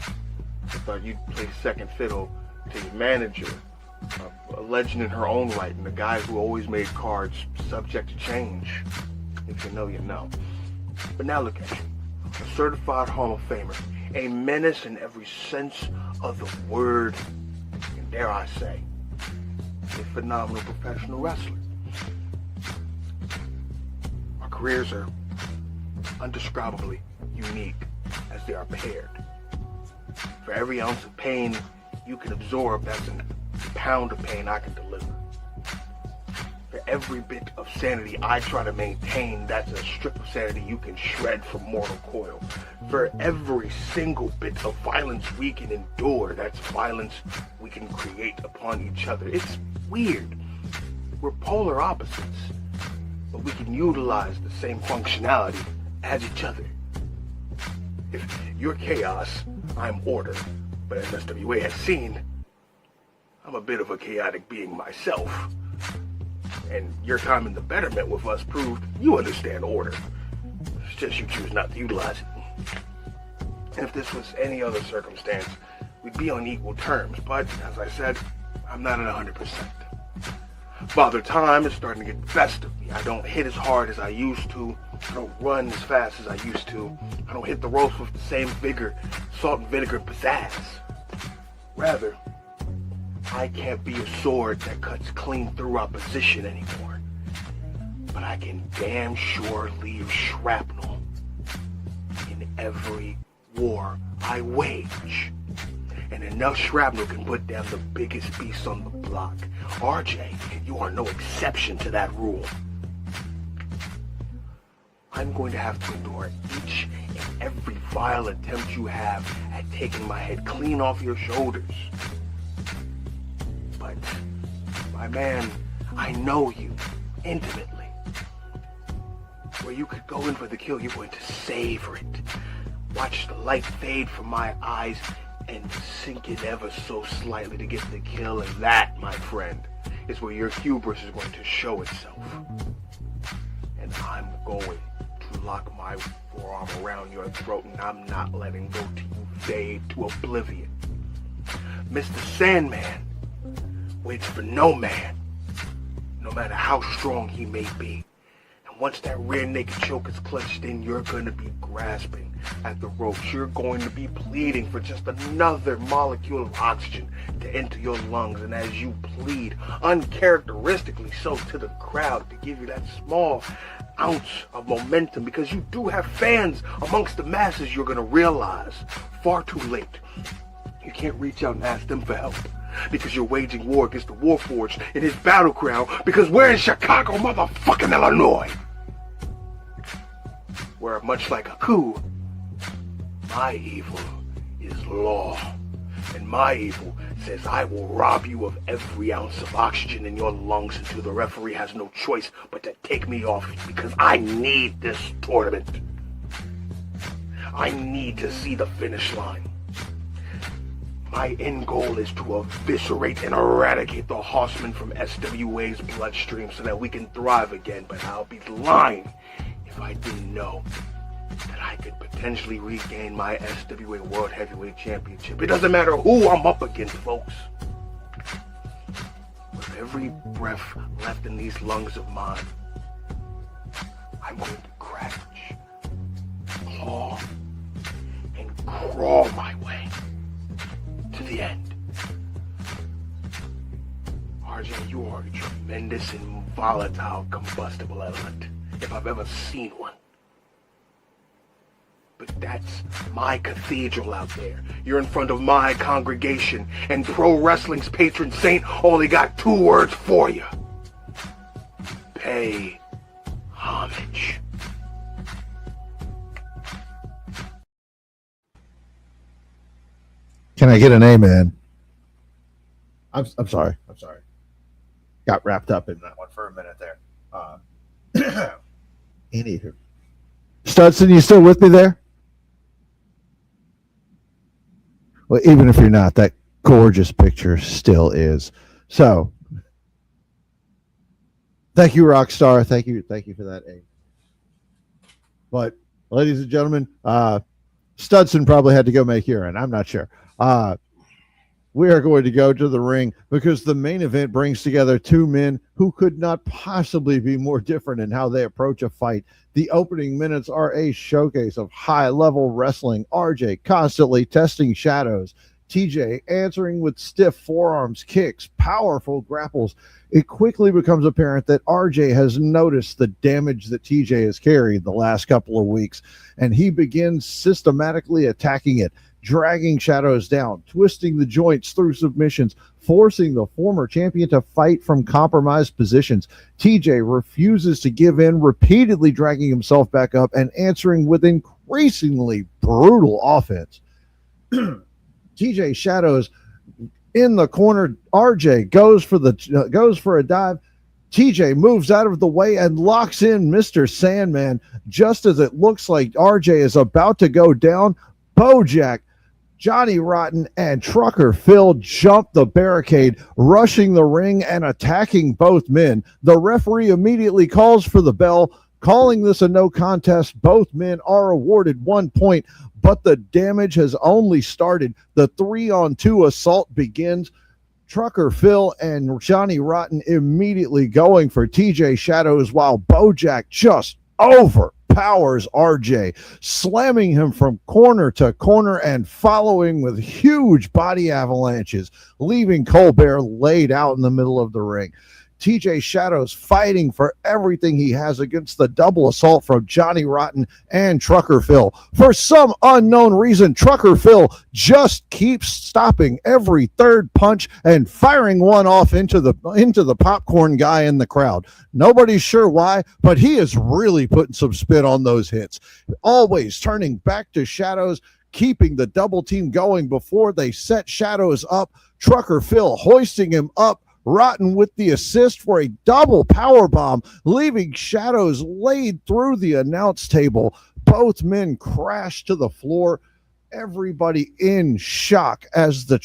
I thought you'd play second fiddle to your manager, a legend in her own right, and a guy who always made cards subject to change. If you know, you know. But now look at you. A certified Hall of Famer, a menace in every sense of the word, and dare I say, a phenomenal professional wrestler. Our careers are undescribably unique as they are paired. For every ounce of pain you can absorb, that's a pound of pain I can deliver. For every bit of sanity I try to maintain, that's a strip of sanity you can shred from mortal coil. For every single bit of violence we can endure, that's violence we can create upon each other. It's weird. We're polar opposites, but we can utilize the same functionality as each other. If you're chaos, I'm order. But as SWA has seen, I'm a bit of a chaotic being myself. And your time in the betterment with us proved you understand order. It's just you choose not to utilize it. And if this was any other circumstance, we'd be on equal terms. But, as I said, I'm not at 100%. Father Time is starting to get the best of me. I don't hit as hard as I used to. I don't run as fast as I used to. I don't hit the ropes with the same vigor, salt and vinegar pizzazz. Rather, I can't be a sword that cuts clean through opposition anymore. But I can damn sure leave shrapnel in every war I wage. And enough shrapnel can put down the biggest beast on the block. RJ, you are no exception to that rule. I'm going to have to endure each and every vile attempt you have at taking my head clean off your shoulders. But My man, I know you intimately. Where you could go in for the kill, you're going to savor it. Watch the light fade from my eyes and sink it ever so slightly to get the kill. And that, my friend, is where your hubris is going to show itself. And I'm going to lock my forearm around your throat, and I'm not letting go till you fade to oblivion. Mr. Sandman waits for no man, no matter how strong he may be. And once that rear naked choke is clutched in, you're going to be grasping at the ropes. You're going to be pleading for just another molecule of oxygen to enter your lungs. And as you plead, uncharacteristically so to the crowd, to give you that small ounce of momentum, because you do have fans amongst the masses, you're going to realize far too late you can't reach out and ask them for help, because you're waging war against the Warforged in his battle crown, because we're in Chicago, motherfucking Illinois, where much like a coup, my evil is law. And my evil says I will rob you of every ounce of oxygen in your lungs until the referee has no choice but to take me off, because I need this tournament. I need to see the finish line. My end goal is to eviscerate and eradicate the horsemen from SWA's bloodstream so that we can thrive again, but I'll be lying if I didn't know that I could potentially regain my SWA World Heavyweight Championship. It doesn't matter who I'm up against, folks. With every breath left in these lungs of mine, I'm going to crouch, claw, and crawl my way to the end. RJ, you are a tremendous and volatile combustible element, if I've ever seen one. But that's my cathedral out there. You're in front of my congregation, and pro wrestling's patron saint only got 2 words for you. Pay homage. Can I get an amen? I'm sorry. Got wrapped up in that one for a minute there. Anywho. Studson, you still with me there? Well, even if you're not, that gorgeous picture still is. So, thank you, Rockstar. Thank you for that aim. But, ladies and gentlemen, Studson probably had to go make urine. I'm not sure. We are going to go to the ring because the main event brings together 2 men who could not possibly be more different in how they approach a fight. The opening minutes are a showcase of high-level wrestling. RJ constantly testing shadows. TJ answering with stiff forearms, kicks, powerful grapples. It quickly becomes apparent that RJ has noticed the damage that TJ has carried the last couple of weeks, and he begins systematically attacking it, dragging shadows down, twisting the joints through submissions, forcing the former champion to fight from compromised positions. TJ refuses to give in, repeatedly dragging himself back up and answering with increasingly brutal offense. TJ Shadows in the corner. RJ goes for a dive. TJ moves out of the way and locks in Mr. Sandman. Just as it looks like RJ is about to go down, Bojack, Johnny Rotten, and Trucker Phil jump the barricade, rushing the ring and attacking both men. The referee immediately calls for the bell, calling this a no contest. Both men are awarded 1 point, but the damage has only started. The 3-on-2 assault begins. Trucker Phil and Johnny Rotten immediately going for TJ Shadows, while Bojack just overpowers RJ, slamming him from corner to corner and following with huge body avalanches, leaving Colbert laid out in the middle of the ring. TJ Shadows fighting for everything he has against the double assault from Johnny Rotten and Trucker Phil. For some unknown reason, Trucker Phil just keeps stopping every third punch and firing one off into the popcorn guy in the crowd. Nobody's sure why, but he is really putting some spit on those hits. Always turning back to Shadows, keeping the double team going before they set Shadows up. Trucker Phil hoisting him up, Rotten with the assist for a double power bomb, leaving Shadows laid through the announce table. Both men crash to the floor. Everybody in shock as the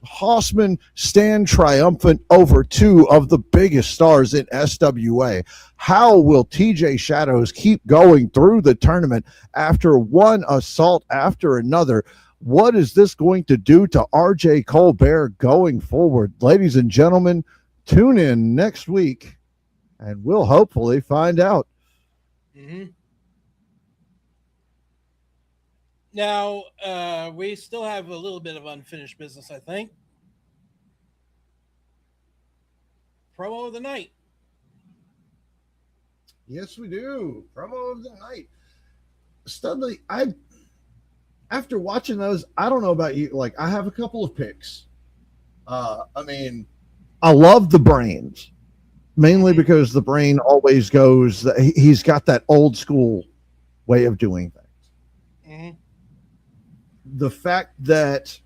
Hossmen stand triumphant over two of the biggest stars in SWA. How will TJ Shadows keep going through the tournament after one assault after another? What is this going to do to RJ Colbert going forward? Ladies and gentlemen, tune in next week and we'll hopefully find out. Mm-hmm. Now, we still have a little bit of unfinished business, I think. Promo of the night. Yes, we do. Promo of the night. Studley, after watching those, I don't know about you. Like, I have a couple of picks. I mean, I love the Brains, mainly because the Brain always goes, he's got that old school way of doing things. Mm-hmm. The fact that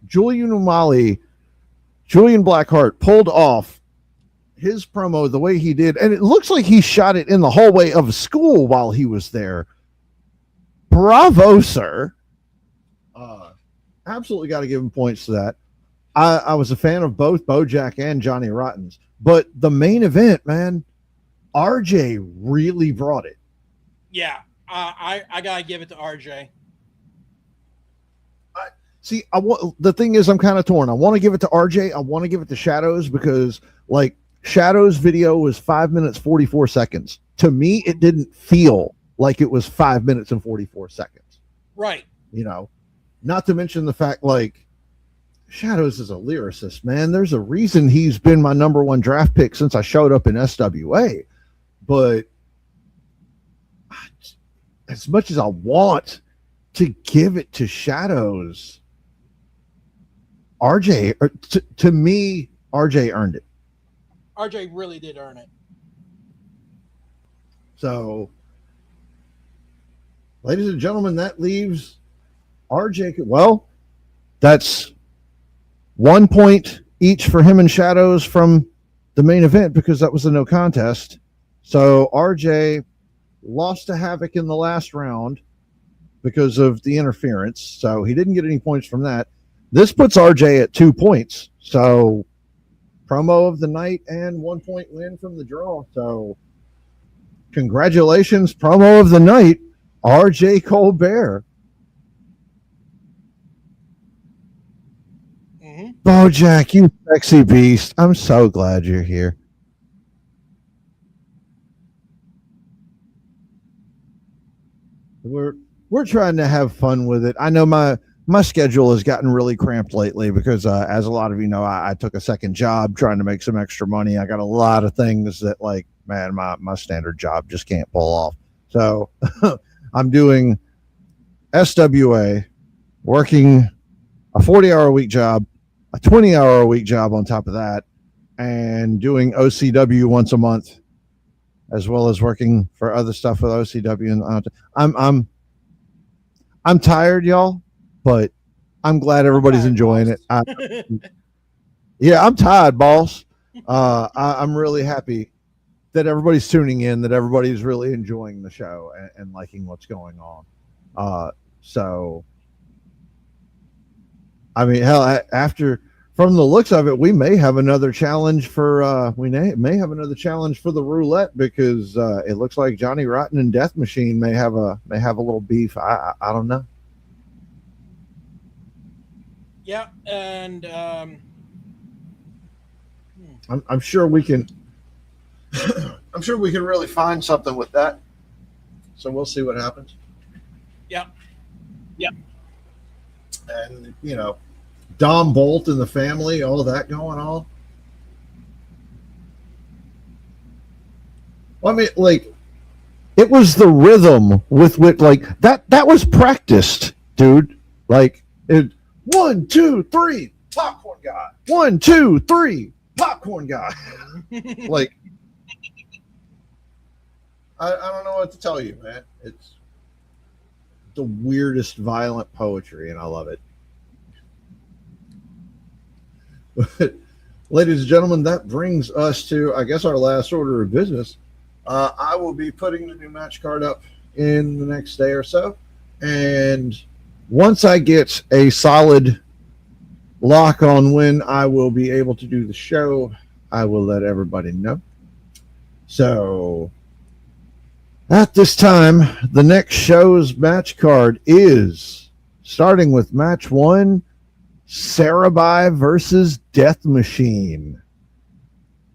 Julian Blackheart pulled off his promo the way he did, and it looks like he shot it in the hallway of a school while he was there. Bravo, sir. Absolutely got to give him points to that. I was a fan of both Bojack and Johnny Rotten's, but the main event, man, RJ really brought it. Yeah, I got to give it to RJ. See, the thing is, I'm kind of torn. I want to give it to RJ. I want to give it to Shadows because, like, Shadows' video was 5 minutes, 44 seconds. To me, it didn't feel like it was 5 minutes and 44 seconds. Right. You know, not to mention the fact, like, Shadows is a lyricist, man. There's a reason he's been my number one draft pick since I showed up in SWA. But as much as I want to give it to Shadows, RJ, to me, RJ earned it. RJ really did earn it. So, ladies and gentlemen, that leaves RJ. Well, that's 1 point each for him and Shadows from the main event because that was a no contest. So RJ lost to Havoc in the last round because of the interference. So he didn't get any points from that. This puts RJ at 2 points. So promo of the night and 1 point win from the draw. So congratulations, promo of the night, RJ Colbert. Mm-hmm. Bojack, you sexy beast. I'm so glad you're here. We're trying to have fun with it. I know my schedule has gotten really cramped lately because, as a lot of you know, I took a second job trying to make some extra money. I got a lot of things that, like, man, my standard job just can't pull off. So I'm doing SWA, working a 40-hour-a-week job, a 20-hour-a-week job on top of that, and doing OCW once a month, as well as working for other stuff with OCW. And I'm tired, y'all, but I'm glad everybody's enjoying it. Yeah, I'm tired, boss. I'm really happy that everybody's tuning in, that everybody's really enjoying the show and liking what's going on. So, I mean, hell, from the looks of it, we may have another challenge for the roulette because it looks like Johnny Rotten and Death Machine may have a little beef. I don't know. Yeah, and I'm sure we can. I'm sure we can really find something with that. So we'll see what happens. Yeah. And Dom Bolt and the family, all that going on. Well, I mean, like, it was the rhythm with which, like, that was practiced, dude. Like, 1, 2, 3, popcorn guy. 1, 2, 3, popcorn guy. Like, I don't know what to tell you, man. It's the weirdest violent poetry, and I love it. Ladies and gentlemen, that brings us to, I guess, our last order of business. I will be putting the new match card up in the next day or so. And once I get a solid lock on when I will be able to do the show, I will let everybody know. So at this time, the next show's match card is starting with match 1, Sarabai versus Death Machine.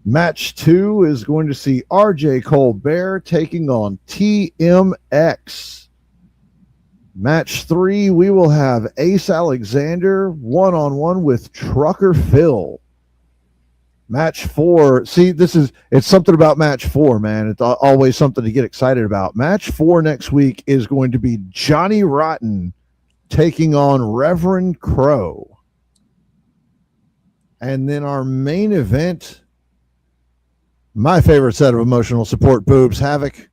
Match 2 is going to see RJ Colbert taking on TMX. Match 3, we will have Ace Alexander one-on-one with Trucker Phil. Match 4, see, it's something about match 4, man. It's always something to get excited about. Match 4 next week is going to be Johnny Rotten taking on Reverend Crow. And then our main event, my favorite set of emotional support boobs, Havoc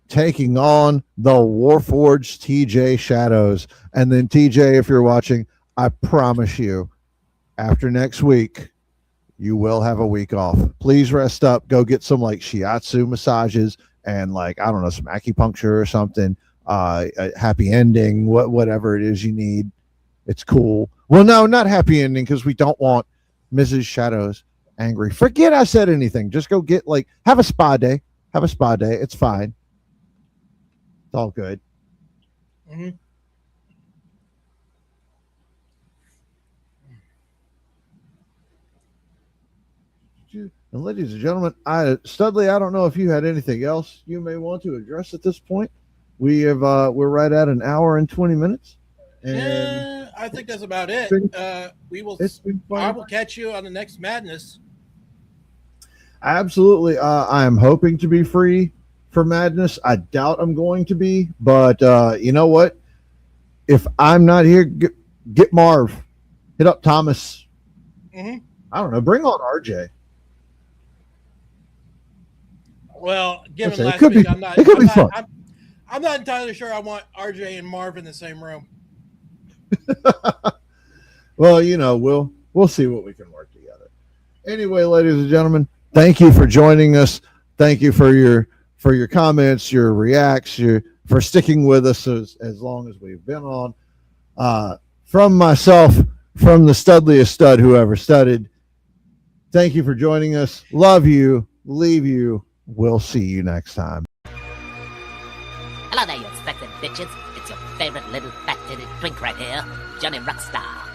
taking on the Warforged TJ Shadows. And then TJ, if you're watching, I promise you, after next week, you will have a week off. Please rest up. Go get some like shiatsu massages and like, I don't know, some acupuncture or something. A happy ending, whatever it is you need. It's cool. Well, no, not happy ending, because we don't want Mrs. Shadows angry. Forget I said anything. Just go get have a spa day. Have a spa day. It's fine. It's all good. Mm-hmm. And ladies and gentlemen, Studley, I don't know if you had anything else you may want to address at this point. We have we're right at an hour and 20 minutes. And I think that's about it. I will catch you on the next Madness. Absolutely. I am hoping to be free for Madness. I doubt I'm going to be, but you know what? If I'm not here, get Marv. Hit up Thomas. Mm-hmm. I don't know. Bring on RJ. Well, given It last could week, be fun. I'm not entirely sure I want RJ and Marv in the same room. Well, you know, we'll see what we can work together. Anyway, ladies and gentlemen, thank you for joining us. Thank you for your comments, your reacts, for sticking with us as long as we've been on. From myself, from the studliest stud who ever studied, thank you for joining us. Love you. Leave you. We'll see you next time. Hello there, you expected bitches. It's your favorite little fat-titted twink right here, Johnny Rockstar.